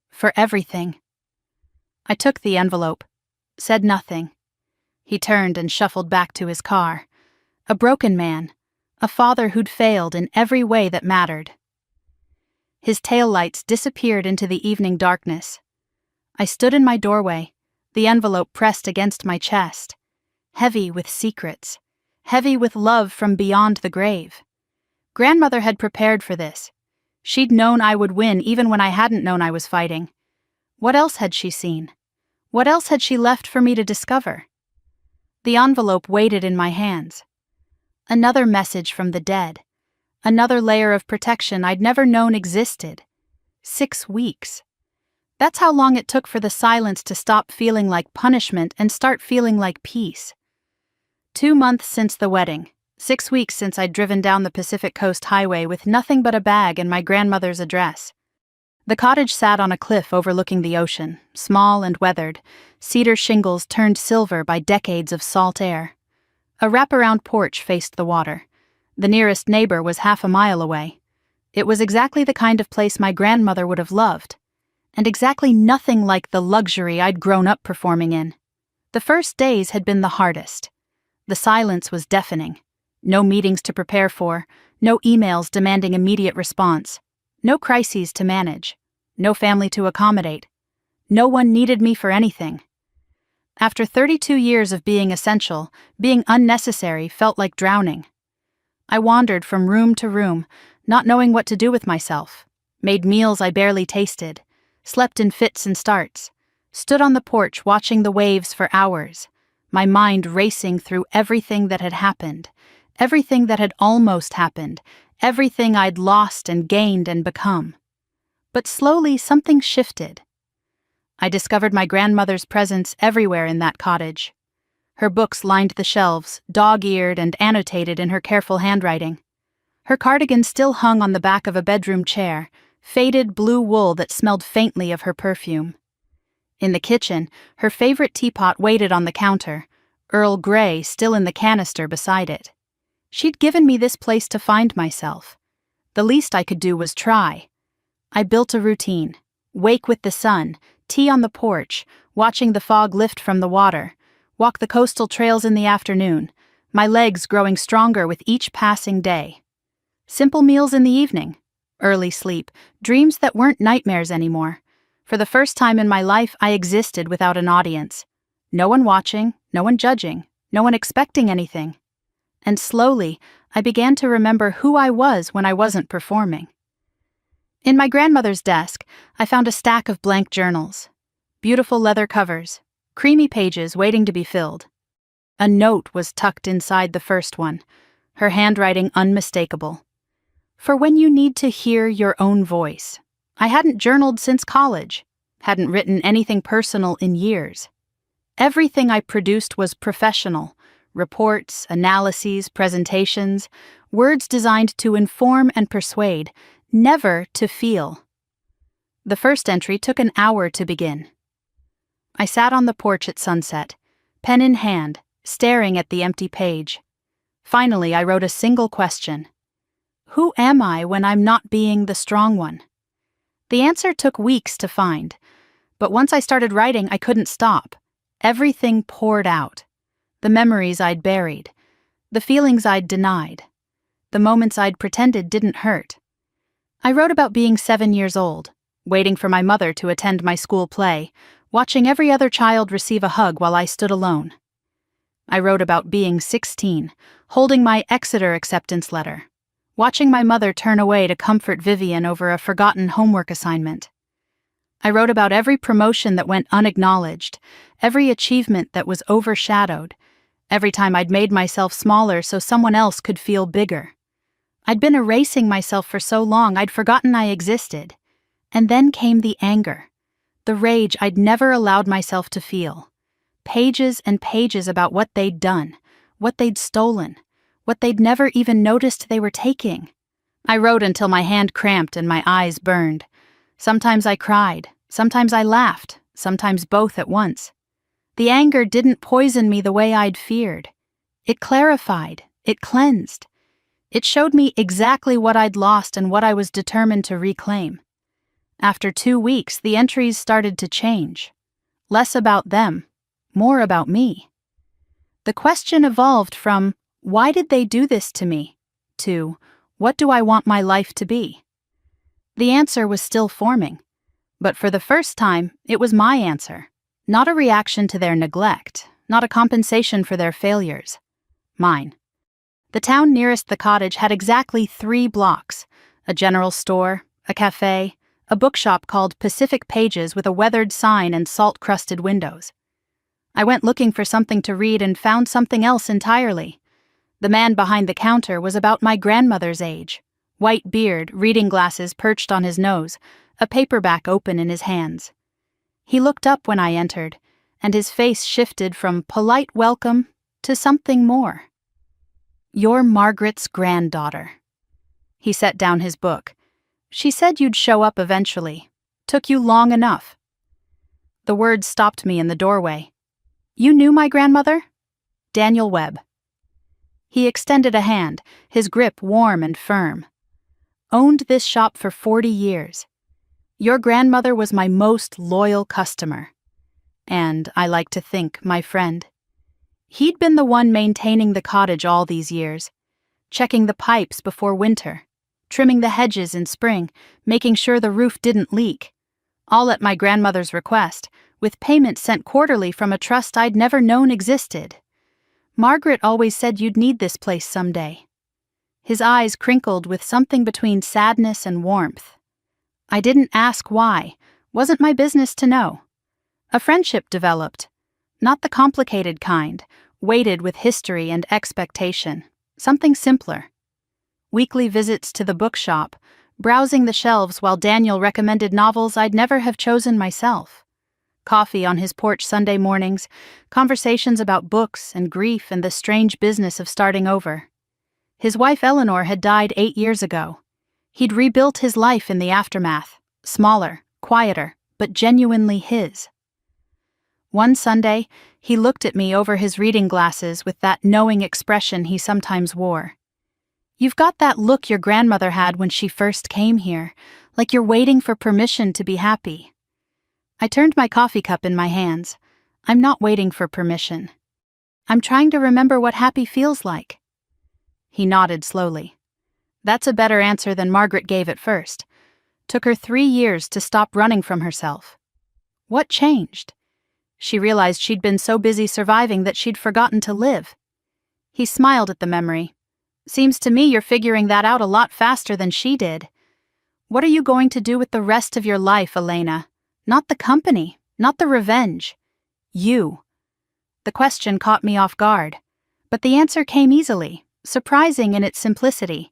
For everything. I took the envelope, said nothing. He turned and shuffled back to his car. A broken man, a father who'd failed in every way that mattered. His taillights disappeared into the evening darkness. I stood in my doorway, the envelope pressed against my chest, heavy with secrets, heavy with love from beyond the grave. Grandmother had prepared for this. She'd known I would win even when I hadn't known I was fighting. What else had she seen? What else had she left for me to discover? The envelope waited in my hands. Another message from the dead. Another layer of protection I'd never known existed. 6 weeks. That's how long it took for the silence to stop feeling like punishment and start feeling like peace. 2 months since the wedding. 6 weeks since I'd driven down the Pacific Coast Highway with nothing but a bag and my grandmother's address. The cottage sat on a cliff overlooking the ocean, small and weathered, cedar shingles turned silver by decades of salt air. A wraparound porch faced the water. The nearest neighbor was half a mile away. It was exactly the kind of place my grandmother would have loved, and exactly nothing like the luxury I'd grown up performing in. The first days had been the hardest. The silence was deafening. No meetings to prepare for, no emails demanding immediate response, no crises to manage, no family to accommodate. No one needed me for anything. After 32 years of being essential, being unnecessary felt like drowning. I wandered from room to room, not knowing what to do with myself, made meals I barely tasted, slept in fits and starts, stood on the porch watching the waves for hours, my mind racing through everything that had happened, everything that had almost happened, everything I'd lost and gained and become. But slowly something shifted. I discovered my grandmother's presence everywhere in that cottage. Her books lined the shelves, dog-eared and annotated in her careful handwriting. Her cardigan still hung on the back of a bedroom chair, faded blue wool that smelled faintly of her perfume. In the kitchen, her favorite teapot waited on the counter, Earl Grey still in the canister beside it. She'd given me this place to find myself. The least I could do was try. I built a routine. Wake with the sun, tea on the porch, watching the fog lift from the water, walk the coastal trails in the afternoon, my legs growing stronger with each passing day. Simple meals in the evening, early sleep, dreams that weren't nightmares anymore. For the first time in my life, I existed without an audience. No one watching, no one judging, no one expecting anything. And slowly, I began to remember who I was when I wasn't performing. In my grandmother's desk, I found a stack of blank journals. Beautiful leather covers, creamy pages waiting to be filled. A note was tucked inside the first one, her handwriting unmistakable. For when you need to hear your own voice. I hadn't journaled since college, hadn't written anything personal in years. Everything I produced was professional. Reports, analyses, presentations, words designed to inform and persuade, never to feel. The first entry took an hour to begin. I sat on the porch at sunset, pen in hand, staring at the empty page. Finally, I wrote a single question. Who am I when I'm not being the strong one? The answer took weeks to find, but once I started writing, I couldn't stop. Everything poured out. The memories I'd buried, the feelings I'd denied, the moments I'd pretended didn't hurt. I wrote about being 7 years old, waiting for my mother to attend my school play, watching every other child receive a hug while I stood alone. I wrote about being 16, holding my Exeter acceptance letter, watching my mother turn away to comfort Vivian over a forgotten homework assignment. I wrote about every promotion that went unacknowledged, every achievement that was overshadowed, every time I'd made myself smaller so someone else could feel bigger. I'd been erasing myself for so long I'd forgotten I existed. And then came the anger, the rage I'd never allowed myself to feel. Pages and pages about what they'd done, what they'd stolen, what they'd never even noticed they were taking. I wrote until my hand cramped and my eyes burned. Sometimes I cried, sometimes I laughed, sometimes both at once. The anger didn't poison me the way I'd feared. It clarified, it cleansed. It showed me exactly what I'd lost and what I was determined to reclaim. After 2 weeks, the entries started to change. Less about them, more about me. The question evolved from, why did they do this to me, to, what do I want my life to be? The answer was still forming, but for the first time, it was my answer. Not a reaction to their neglect, not a compensation for their failures. Mine. The town nearest the cottage had exactly 3 blocks, a general store, a cafe, a bookshop called Pacific Pages with a weathered sign and salt-crusted windows. I went looking for something to read and found something else entirely. The man behind the counter was about my grandmother's age. White beard, reading glasses perched on his nose, a paperback open in his hands. He looked up when I entered, and his face shifted from polite welcome to something more. "You're Margaret's granddaughter." He set down his book. "She said you'd show up eventually. Took you long enough." The words stopped me in the doorway. "You knew my grandmother?" "Daniel Webb." He extended a hand, his grip warm and firm. "Owned this shop for 40 years. Your grandmother was my most loyal customer. And, I like to think, my friend. He'd been the one maintaining the cottage all these years, checking the pipes before winter, trimming the hedges in spring, making sure the roof didn't leak. All at my grandmother's request, with payment sent quarterly from a trust I'd never known existed. Margaret always said you'd need this place someday." His eyes crinkled with something between sadness and warmth. I didn't ask why, wasn't my business to know. A friendship developed, not the complicated kind, weighted with history and expectation, something simpler. Weekly visits to the bookshop, browsing the shelves while Daniel recommended novels I'd never have chosen myself. Coffee on his porch Sunday mornings, conversations about books and grief and the strange business of starting over. His wife Eleanor had died 8 years ago. He'd rebuilt his life in the aftermath, smaller, quieter, but genuinely his. One Sunday, he looked at me over his reading glasses with that knowing expression he sometimes wore. "You've got that look your grandmother had when she first came here, like you're waiting for permission to be happy." I turned my coffee cup in my hands. I'm not waiting for permission. I'm trying to remember what happy feels like. He nodded slowly. "That's a better answer than Margaret gave at first. Took her 3 years to stop running from herself." "What changed?" She realized she'd been so busy surviving that she'd forgotten to live. He smiled at the memory. "Seems to me you're figuring that out a lot faster than she did. What are you going to do with the rest of your life, Elena? Not the company, not the revenge. You." The question caught me off guard, but the answer came easily, surprising in its simplicity.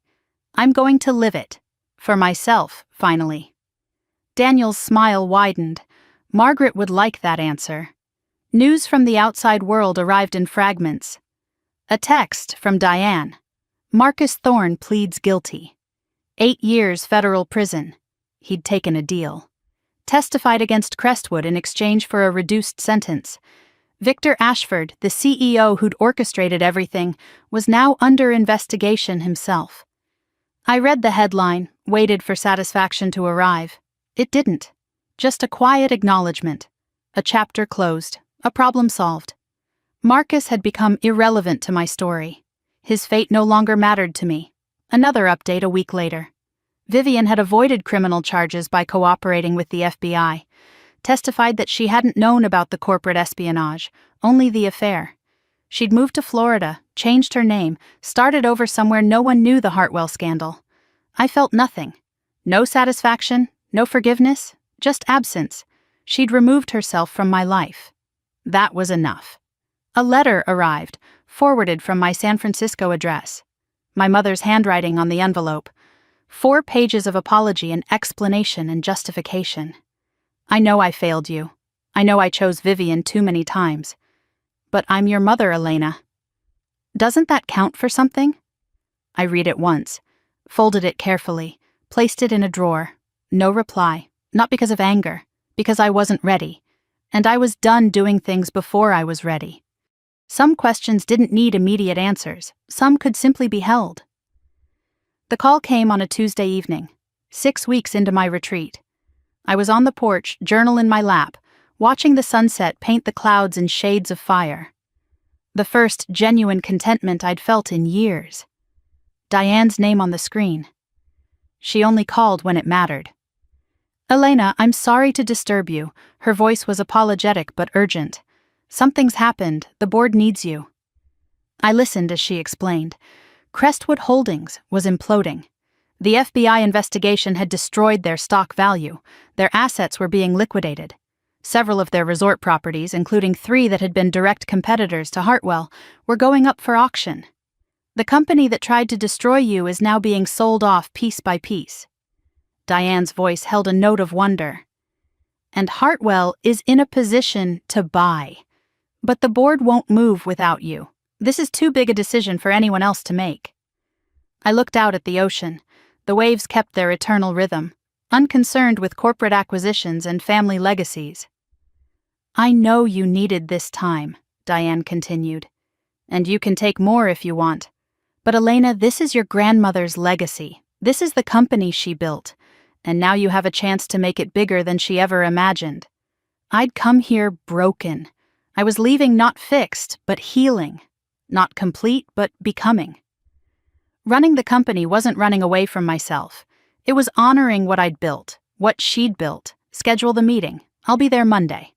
I'm going to live it. For myself, finally. Daniel's smile widened. Margaret would like that answer. News from the outside world arrived in fragments. A text from Diane. "Marcus Thorne pleads guilty. 8 years federal prison." He'd taken a deal. Testified against Crestwood in exchange for a reduced sentence. Victor Ashford, the CEO who'd orchestrated everything, was now under investigation himself. I read the headline, waited for satisfaction to arrive. It didn't. Just a quiet acknowledgement. A chapter closed. A problem solved. Marcus had become irrelevant to my story. His fate no longer mattered to me. Another update a week later. Vivian had avoided criminal charges by cooperating with the FBI, testified that she hadn't known about the corporate espionage, only the affair. She'd moved to Florida, changed her name, started over somewhere no one knew the Hartwell scandal. I felt nothing. No satisfaction, no forgiveness, just absence. She'd removed herself from my life. That was enough. A letter arrived, forwarded from my San Francisco address. My mother's handwriting on the envelope. 4 pages of apology and explanation and justification. I know I failed you. I know I chose Vivian too many times. But I'm your mother, Elena. Doesn't that count for something? I read it once, folded it carefully, placed it in a drawer. No reply, not because of anger, because I wasn't ready. And I was done doing things before I was ready. Some questions didn't need immediate answers. Some could simply be held. The call came on a Tuesday evening, 6 weeks into my retreat. I was on the porch, journal in my lap, watching the sunset paint the clouds in shades of fire. The first genuine contentment I'd felt in years. Diane's name on the screen. She only called when it mattered. Elena, I'm sorry to disturb you. Her voice was apologetic but urgent. Something's happened. The board needs you. I listened as she explained. Crestwood Holdings was imploding. The FBI investigation had destroyed their stock value. Their assets were being liquidated. Several of their resort properties, including 3 that had been direct competitors to Hartwell, were going up for auction. The company that tried to destroy you is now being sold off piece by piece. Diane's voice held a note of wonder. And Hartwell is in a position to buy. But the board won't move without you. This is too big a decision for anyone else to make. I looked out at the ocean. The waves kept their eternal rhythm, unconcerned with corporate acquisitions and family legacies. I know you needed this time, Diane continued. And you can take more if you want. But Elena, this is your grandmother's legacy. This is the company she built. And now you have a chance to make it bigger than she ever imagined. I'd come here broken. I was leaving not fixed, but healing. Not complete, but becoming. Running the company wasn't running away from myself. It was honoring what I'd built, what she'd built. Schedule the meeting. I'll be there Monday.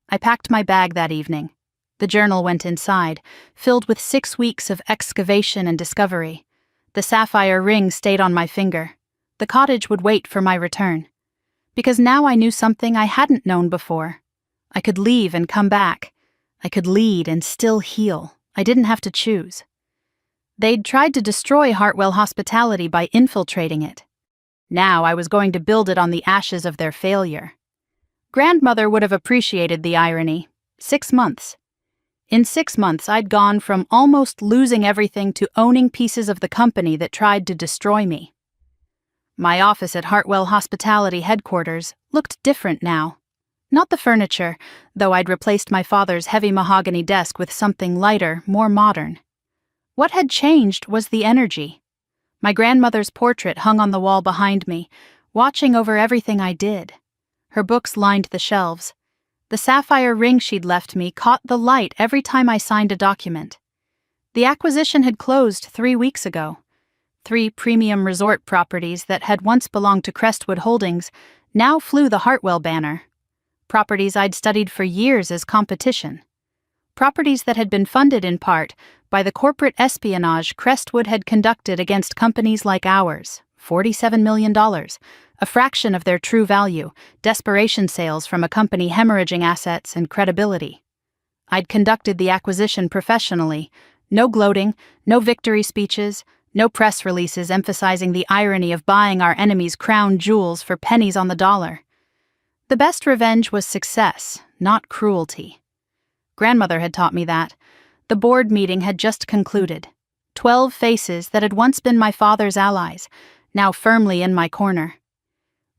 I packed my bag that evening. The journal went inside, filled with 6 weeks of excavation and discovery. The sapphire ring stayed on my finger. The cottage would wait for my return. Because now I knew something I hadn't known before. I could leave and come back. I could lead and still heal. I didn't have to choose. They'd tried to destroy Hartwell Hospitality by infiltrating it. Now I was going to build it on the ashes of their failure. Grandmother would have appreciated the irony. 6 months. In 6 months, I'd gone from almost losing everything to owning pieces of the company that tried to destroy me. My office at Hartwell Hospitality headquarters looked different now. Not the furniture, though I'd replaced my father's heavy mahogany desk with something lighter, more modern. What had changed was the energy. My grandmother's portrait hung on the wall behind me, watching over everything I did. Her books lined the shelves. The sapphire ring she'd left me caught the light every time I signed a document. The acquisition had closed 3 weeks ago. 3 premium resort properties that had once belonged to Crestwood Holdings now flew the Hartwell banner. Properties I'd studied for years as competition. Properties that had been funded in part by the corporate espionage Crestwood had conducted against companies like ours, $47 million, a fraction of their true value, desperation sales from a company hemorrhaging assets and credibility. I'd conducted the acquisition professionally, no gloating, no victory speeches, no press releases emphasizing the irony of buying our enemies' crown jewels for pennies on the dollar. The best revenge was success, not cruelty. Grandmother had taught me that. The board meeting had just concluded. 12 faces that had once been my father's allies, now firmly in my corner.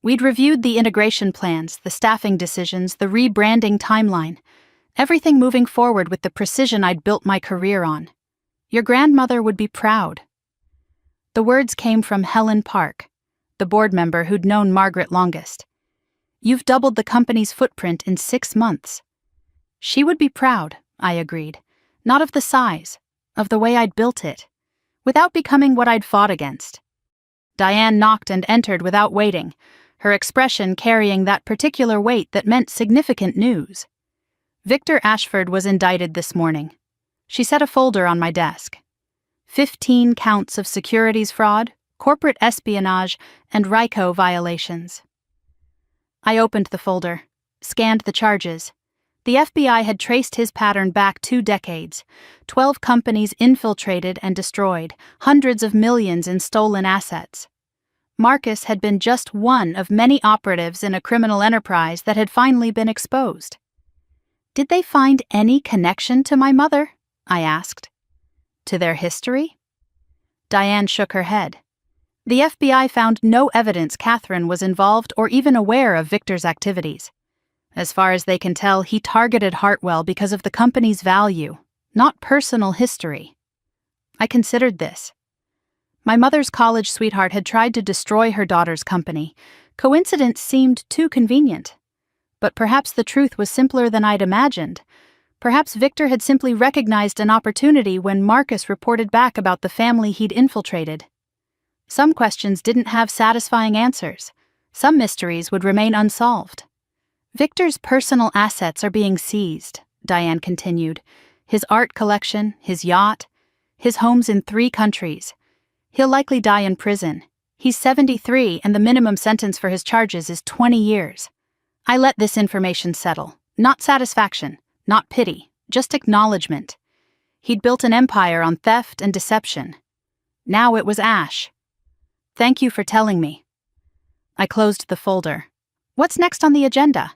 We'd reviewed the integration plans, the staffing decisions, the rebranding timeline, everything moving forward with the precision I'd built my career on. Your grandmother would be proud. The words came from Helen Park, the board member who'd known Margaret longest. You've doubled the company's footprint in 6 months. She would be proud, I agreed, not of the size, of the way I'd built it, without becoming what I'd fought against. Diane knocked and entered without waiting, her expression carrying that particular weight that meant significant news. Victor Ashford was indicted this morning. She set a folder on my desk. 15 counts of securities fraud, corporate espionage, and RICO violations. I opened the folder, scanned the charges. The FBI had traced his pattern back 2 decades. 12 companies infiltrated and destroyed, hundreds of millions in stolen assets. Marcus had been just one of many operatives in a criminal enterprise that had finally been exposed. Did they find any connection to my mother? I asked. To their history? Diane shook her head. The FBI found no evidence Catherine was involved or even aware of Victor's activities. As far as they can tell, he targeted Hartwell because of the company's value, not personal history. I considered this. My mother's college sweetheart had tried to destroy her daughter's company. Coincidence seemed too convenient. But perhaps the truth was simpler than I'd imagined. Perhaps Victor had simply recognized an opportunity when Marcus reported back about the family he'd infiltrated. Some questions didn't have satisfying answers. Some mysteries would remain unsolved. Victor's personal assets are being seized, Diane continued. His art collection, his yacht, his homes in 3 countries. He'll likely die in prison. He's 73 and the minimum sentence for his charges is 20 years. I let this information settle. Not satisfaction, not pity, just acknowledgement. He'd built an empire on theft and deception. Now it was ash. Thank you for telling me. I closed the folder. What's next on the agenda?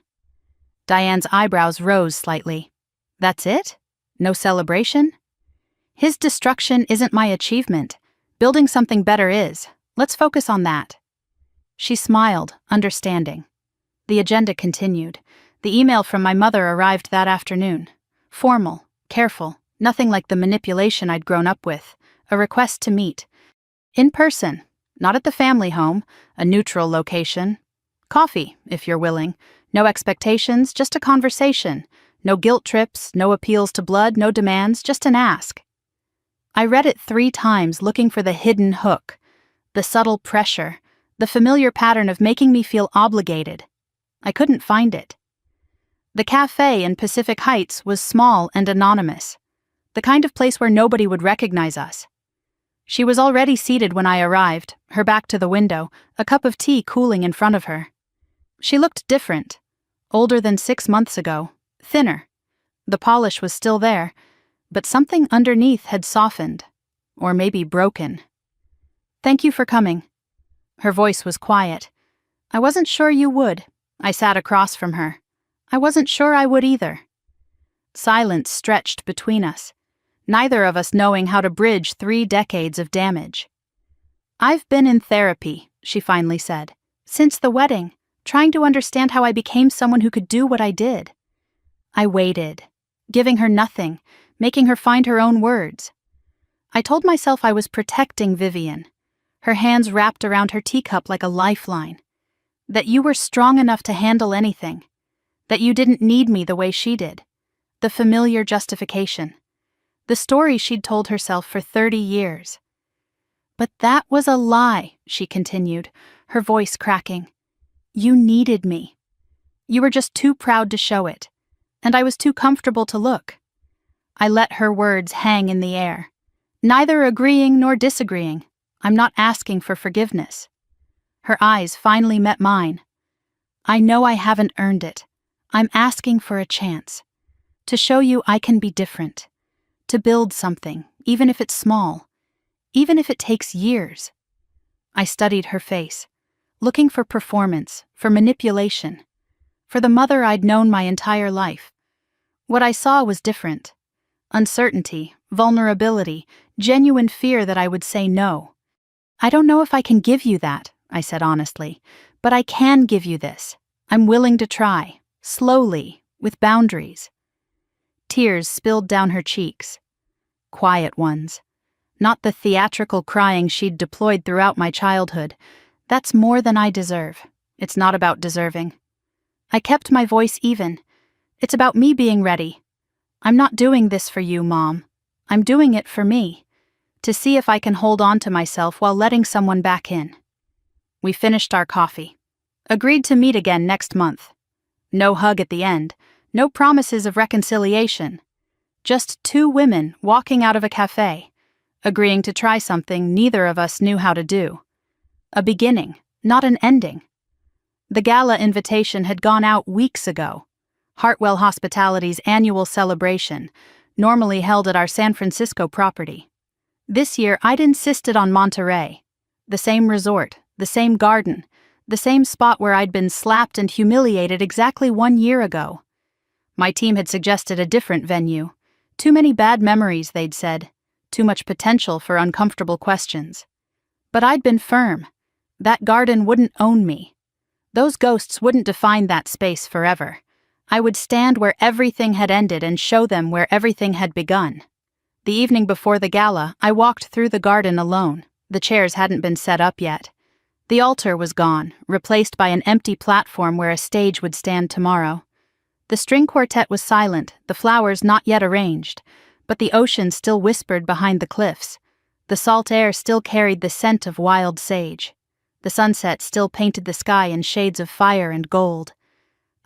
Diane's eyebrows rose slightly. That's it? No celebration? His destruction isn't my achievement. Building something better is. Let's focus on that. She smiled, understanding. The agenda continued. The email from my mother arrived that afternoon. Formal, careful, nothing like the manipulation I'd grown up with. A request to meet. In person, not at the family home, a neutral location. Coffee, if you're willing. No expectations, just a conversation. No guilt trips, no appeals to blood, no demands, just an ask. I read it 3 times looking for the hidden hook, the subtle pressure, the familiar pattern of making me feel obligated. I couldn't find it. The cafe in Pacific Heights was small and anonymous, the kind of place where nobody would recognize us. She was already seated when I arrived, her back to the window, a cup of tea cooling in front of her. She looked different, older than 6 months ago, thinner. The polish was still there, but something underneath had softened, or maybe broken. Thank you for coming. Her voice was quiet. I wasn't sure you would. I sat across from her. I wasn't sure I would either. Silence stretched between us, neither of us knowing how to bridge 3 decades of damage. I've been in therapy, she finally said, since the wedding, trying to understand how I became someone who could do what I did. I waited, giving her nothing, making her find her own words. I told myself I was protecting Vivian, her hands wrapped around her teacup like a lifeline, that you were strong enough to handle anything, that you didn't need me the way she did, the familiar justification, the story she'd told herself for 30 years. But that was a lie, she continued, her voice cracking. You needed me. You were just too proud to show it, and I was too comfortable to look. I let her words hang in the air, neither agreeing nor disagreeing. I'm not asking for forgiveness. Her eyes finally met mine. I know I haven't earned it. I'm asking for a chance. To show you I can be different. To build something, even if it's small. Even if it takes years. I studied her face, looking for performance, for manipulation, for the mother I'd known my entire life. What I saw was different. Uncertainty, vulnerability, genuine fear that I would say no. I don't know if I can give you that, I said honestly, but I can give you this. I'm willing to try, slowly, with boundaries. Tears spilled down her cheeks. Quiet ones. Not the theatrical crying she'd deployed throughout my childhood. That's more than I deserve. It's not about deserving. I kept my voice even. It's about me being ready. I'm not doing this for you, Mom. I'm doing it for me. To see if I can hold on to myself while letting someone back in. We finished our coffee. Agreed to meet again next month. No hug at the end, no promises of reconciliation. Just two women walking out of a cafe, agreeing to try something neither of us knew how to do. A beginning, not an ending. The gala invitation had gone out weeks ago. Hartwell Hospitality's annual celebration, normally held at our San Francisco property. This year I'd insisted on Monterey. The same resort, the same garden, the same spot where I'd been slapped and humiliated exactly 1 year ago. My team had suggested a different venue. Too many bad memories, they'd said. Too much potential for uncomfortable questions. But I'd been firm. That garden wouldn't own me. Those ghosts wouldn't define that space forever. I would stand where everything had ended and show them where everything had begun. The evening before the gala, I walked through the garden alone. The chairs hadn't been set up yet. The altar was gone, replaced by an empty platform where a stage would stand tomorrow. The string quartet was silent, the flowers not yet arranged, but the ocean still whispered behind the cliffs. The salt air still carried the scent of wild sage. The sunset still painted the sky in shades of fire and gold.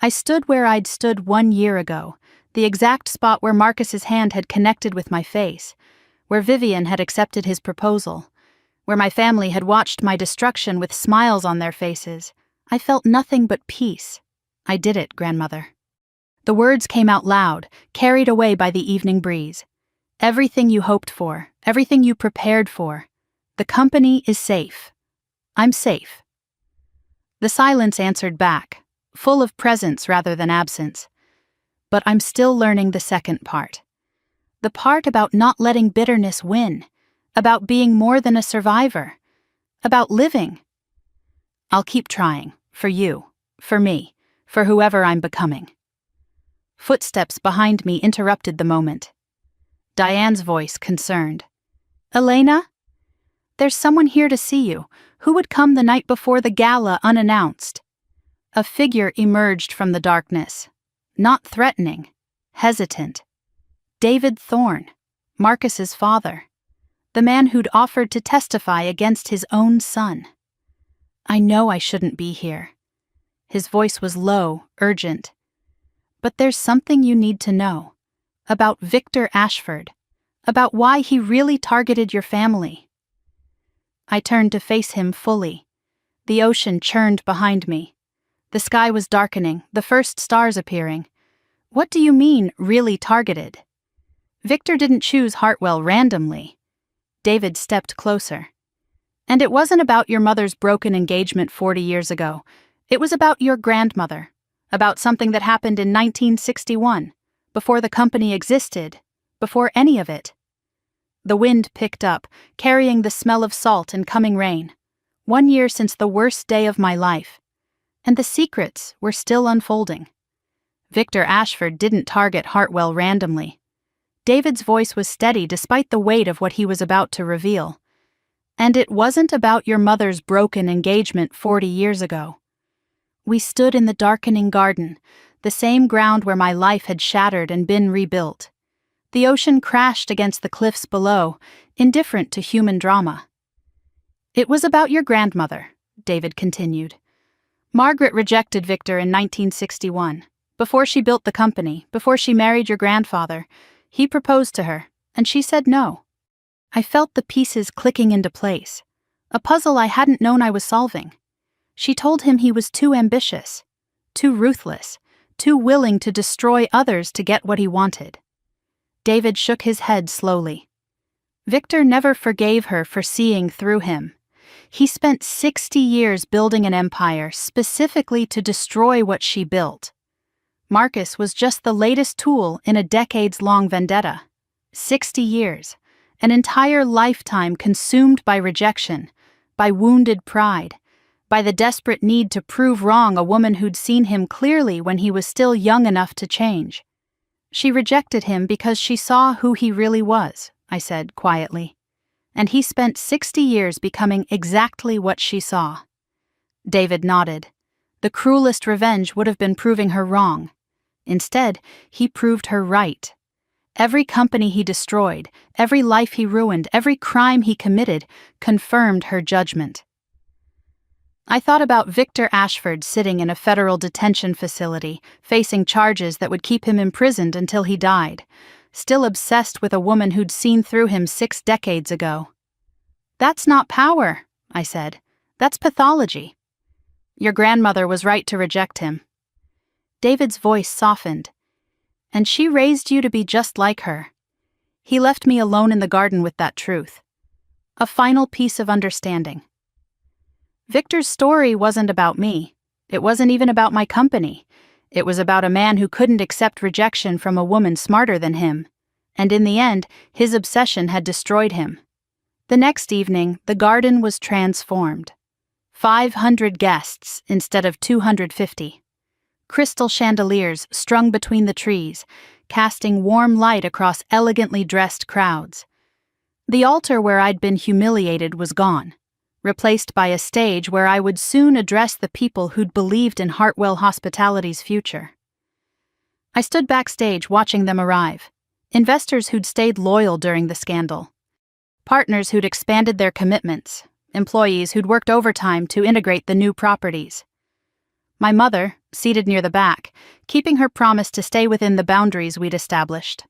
I stood where I'd stood 1 year ago, the exact spot where Marcus's hand had connected with my face, where Vivian had accepted his proposal, where my family had watched my destruction with smiles on their faces. I felt nothing but peace. I did it, grandmother. The words came out loud, carried away by the evening breeze. Everything you hoped for, everything you prepared for. The company is safe. I'm safe. The silence answered back, full of presence rather than absence. But I'm still learning the second part. The part about not letting bitterness win, about being more than a survivor, about living. I'll keep trying, for you, for me, for whoever I'm becoming. Footsteps behind me interrupted the moment. Diane's voice, concerned. Elena? There's someone here to see you. Who would come the night before the gala unannounced? A figure emerged from the darkness. Not threatening, hesitant. David Thorne, Marcus's father. The man who'd offered to testify against his own son. I know I shouldn't be here. His voice was low, urgent. But there's something you need to know. About Victor Ashford. About why he really targeted your family. I turned to face him fully. The ocean churned behind me. The sky was darkening, the first stars appearing. What do you mean, really targeted? Victor didn't choose Hartwell randomly. David stepped closer. And it wasn't about your mother's broken engagement 40 years ago. It was about your grandmother. About something that happened in 1961, before the company existed, before any of it. The wind picked up, carrying the smell of salt and coming rain. 1 year since the worst day of my life. And the secrets were still unfolding. Victor Ashford didn't target Hartwell randomly. David's voice was steady despite the weight of what he was about to reveal. And it wasn't about your mother's broken engagement 40 years ago. We stood in the darkening garden, the same ground where my life had shattered and been rebuilt. The ocean crashed against the cliffs below, indifferent to human drama. It was about your grandmother, David continued. Margaret rejected Victor in 1961. Before she built the company, before she married your grandfather, he proposed to her, and she said no. I felt the pieces clicking into place, a puzzle I hadn't known I was solving. She told him he was too ambitious, too ruthless, too willing to destroy others to get what he wanted. David shook his head slowly. Victor never forgave her for seeing through him. He spent 60 years building an empire specifically to destroy what she built. Marcus was just the latest tool in a decades-long vendetta. 60 years, an entire lifetime consumed by rejection, by wounded pride, by the desperate need to prove wrong a woman who'd seen him clearly when he was still young enough to change. She rejected him because she saw who he really was, I said quietly. And he spent 60 years becoming exactly what she saw. David nodded. The cruelest revenge would have been proving her wrong. Instead, he proved her right. Every company he destroyed, every life he ruined, every crime he committed confirmed her judgment. I thought about Victor Ashford sitting in a federal detention facility, facing charges that would keep him imprisoned until he died, still obsessed with a woman who'd seen through him 6 decades ago. "That's not power," I said. "That's pathology." "Your grandmother was right to reject him." David's voice softened. "And she raised you to be just like her." He left me alone in the garden with that truth. A final piece of understanding. Victor's story wasn't about me. It wasn't even about my company. It was about a man who couldn't accept rejection from a woman smarter than him. And in the end, his obsession had destroyed him. The next evening, the garden was transformed. 500 guests instead of 250. Crystal chandeliers strung between the trees, casting warm light across elegantly dressed crowds. The altar where I'd been humiliated was gone, replaced by a stage where I would soon address the people who'd believed in Hartwell Hospitality's future. I stood backstage watching them arrive, investors who'd stayed loyal during the scandal, partners who'd expanded their commitments, employees who'd worked overtime to integrate the new properties. My mother, seated near the back, keeping her promise to stay within the boundaries we'd established.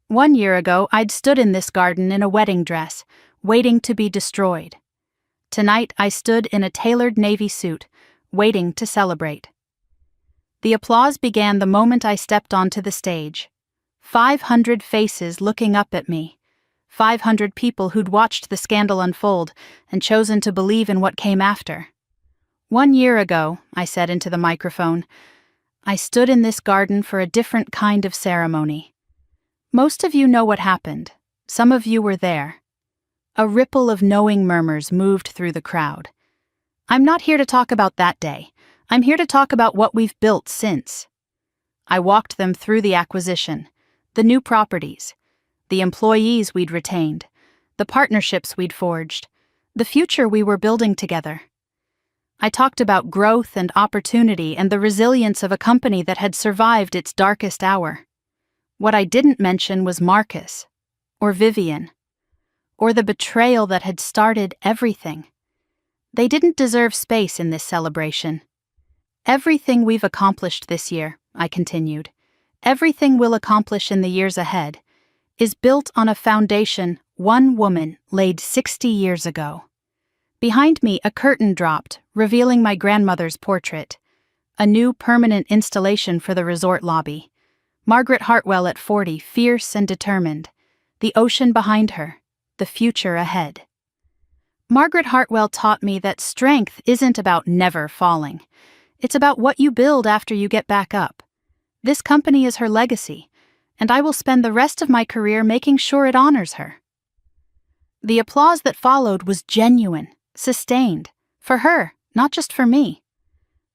1 year ago, I'd stood in this garden in a wedding dress, waiting to be destroyed. Tonight, I stood in a tailored navy suit, waiting to celebrate. The applause began the moment I stepped onto the stage. 500 faces looking up at me. 500 people who'd watched the scandal unfold and chosen to believe in what came after. 1 year ago, I said into the microphone, I stood in this garden for a different kind of ceremony. Most of you know what happened. Some of you were there. A ripple of knowing murmurs moved through the crowd. I'm not here to talk about that day. I'm here to talk about what we've built since. I walked them through the acquisition, the new properties, the employees we'd retained, the partnerships we'd forged, the future we were building together. I talked about growth and opportunity and the resilience of a company that had survived its darkest hour. What I didn't mention was Marcus, or Vivian, or the betrayal that had started everything. They didn't deserve space in this celebration. Everything we've accomplished this year, I continued, everything we'll accomplish in the years ahead, is built on a foundation one woman laid 60 years ago. Behind me, a curtain dropped, revealing my grandmother's portrait, a new permanent installation for the resort lobby. Margaret Hartwell at 40, fierce and determined, the ocean behind her, the future ahead. Margaret Hartwell taught me that strength isn't about never falling. It's about what you build after you get back up. This company is her legacy, and I will spend the rest of my career making sure it honors her. The applause that followed was genuine, sustained, for her, not just for me.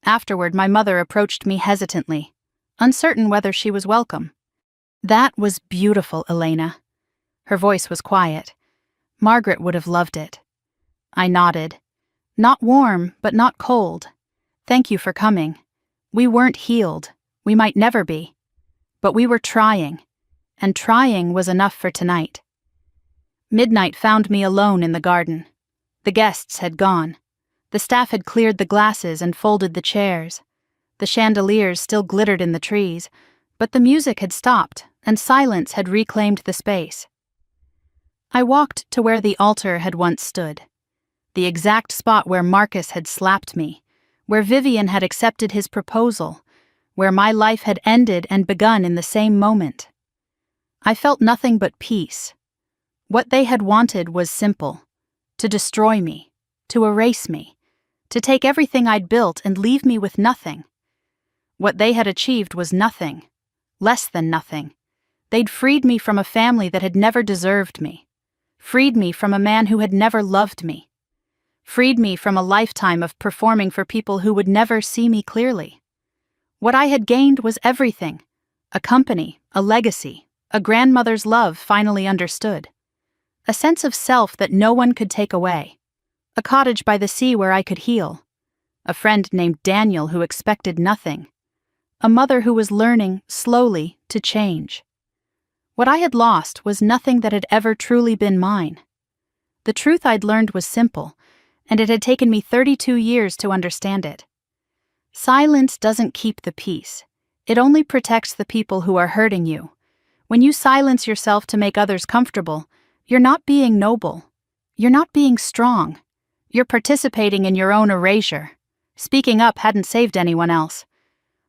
Afterward, my mother approached me hesitantly, uncertain whether she was welcome. "That was beautiful, Elena." Her voice was quiet. Margaret would have loved it. I nodded. "Not warm, but not cold. Thank you for coming. We weren't healed. We might never be. But we were trying. And trying was enough for tonight." Midnight found me alone in the garden. The guests had gone. The staff had cleared the glasses and folded the chairs. The chandeliers still glittered in the trees, but the music had stopped and silence had reclaimed the space. I walked to where the altar had once stood, the exact spot where Marcus had slapped me, where Vivian had accepted his proposal, where my life had ended and begun in the same moment. I felt nothing but peace. What they had wanted was simple: to destroy me, to erase me, to take everything I'd built and leave me with nothing. What they had achieved was nothing, less than nothing. They'd freed me from a family that had never deserved me, freed me from a man who had never loved me, freed me from a lifetime of performing for people who would never see me clearly. What I had gained was everything: a company, a legacy, a grandmother's love finally understood, a sense of self that no one could take away, a cottage by the sea where I could heal, a friend named Daniel who expected nothing, a mother who was learning, slowly, to change. What I had lost was nothing that had ever truly been mine. The truth I'd learned was simple: and it had taken me 32 years to understand it. Silence doesn't keep the peace. It only protects the people who are hurting you. When you silence yourself to make others comfortable, you're not being noble. You're not being strong. You're participating in your own erasure. Speaking up hadn't saved anyone else.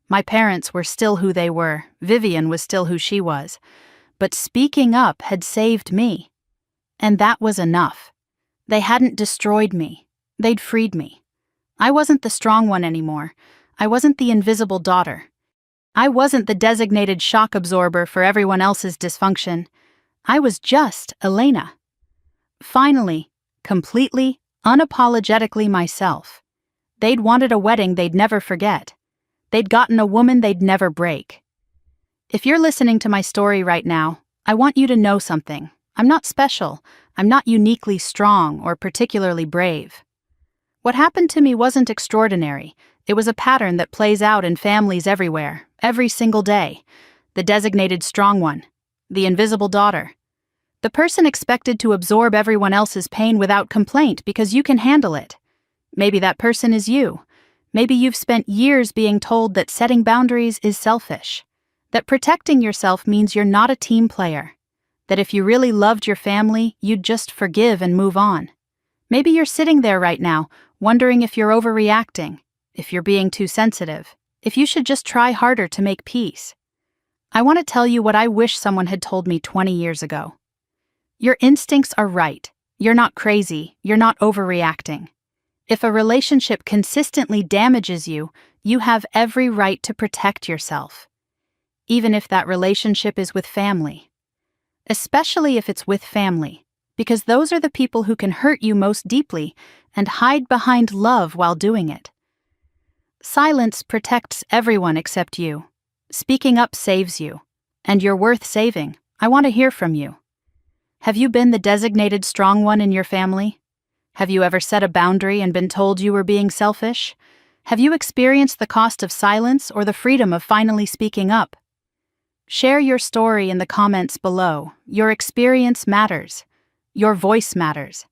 My parents were still who they were. Vivian was still who she was. But speaking up had saved me. And that was enough. They hadn't destroyed me. They'd freed me. I wasn't the strong one anymore. I wasn't the invisible daughter. I wasn't the designated shock absorber for everyone else's dysfunction. I was just Elena. Finally, completely, unapologetically myself. They'd wanted a wedding they'd never forget. They'd gotten a woman they'd never break. If you're listening to my story right now, I want you to know something. I'm not special. I'm not uniquely strong or particularly brave. What happened to me wasn't extraordinary. It was a pattern that plays out in families everywhere, every single day. The designated strong one. The invisible daughter. The person expected to absorb everyone else's pain without complaint because you can handle it. Maybe that person is you. Maybe you've spent years being told that setting boundaries is selfish. That protecting yourself means you're not a team player. That if you really loved your family, you'd just forgive and move on. Maybe you're sitting there right now, wondering if you're overreacting, if you're being too sensitive, if you should just try harder to make peace. I want to tell you what I wish someone had told me 20 years ago. Your instincts are right. You're not crazy. You're not overreacting. If a relationship consistently damages you, you have every right to protect yourself. Even if that relationship is with family. Especially if it's with family, because those are the people who can hurt you most deeply and hide behind love while doing it. Silence protects everyone except you. Speaking up saves you. And you're worth saving. I want to hear from you. Have you been the designated strong one in your family? Have you ever set a boundary and been told you were being selfish? Have you experienced the cost of silence or the freedom of finally speaking up? Share your story in the comments below. Your experience matters. Your voice matters.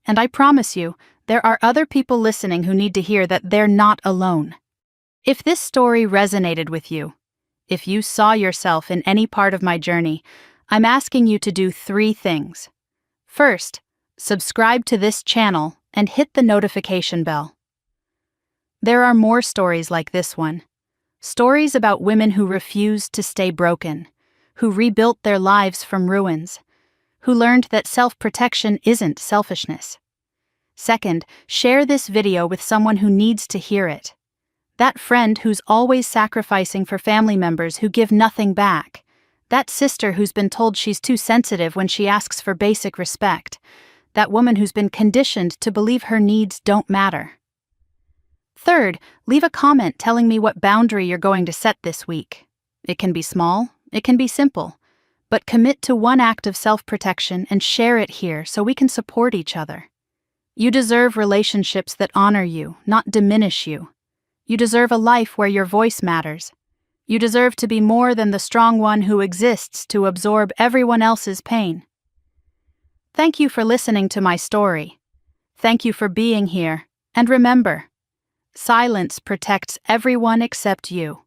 And I promise you, there are other people listening who need to hear that they're not alone. If this story resonated with you, if you saw yourself in any part of my journey, I'm asking you to do 3 things. First, subscribe to this channel and hit the notification bell. There are more stories like this one. Stories about women who refused to stay broken, who rebuilt their lives from ruins, who learned that self-protection isn't selfishness. Second, share this video with someone who needs to hear it. That friend who's always sacrificing for family members who give nothing back. That sister who's been told she's too sensitive when she asks for basic respect. That woman who's been conditioned to believe her needs don't matter. Third, leave a comment telling me what boundary you're going to set this week. It can be small, it can be simple, but commit to one act of self-protection and share it here so we can support each other. You deserve relationships that honor you, not diminish you. You deserve a life where your voice matters. You deserve to be more than the strong one who exists to absorb everyone else's pain. Thank you for listening to my story. Thank you for being here, and remember, silence protects everyone except you.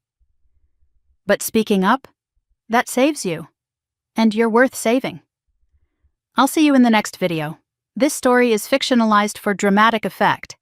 But speaking up, that saves you. And you're worth saving. I'll see you in the next video. This story is fictionalized for dramatic effect.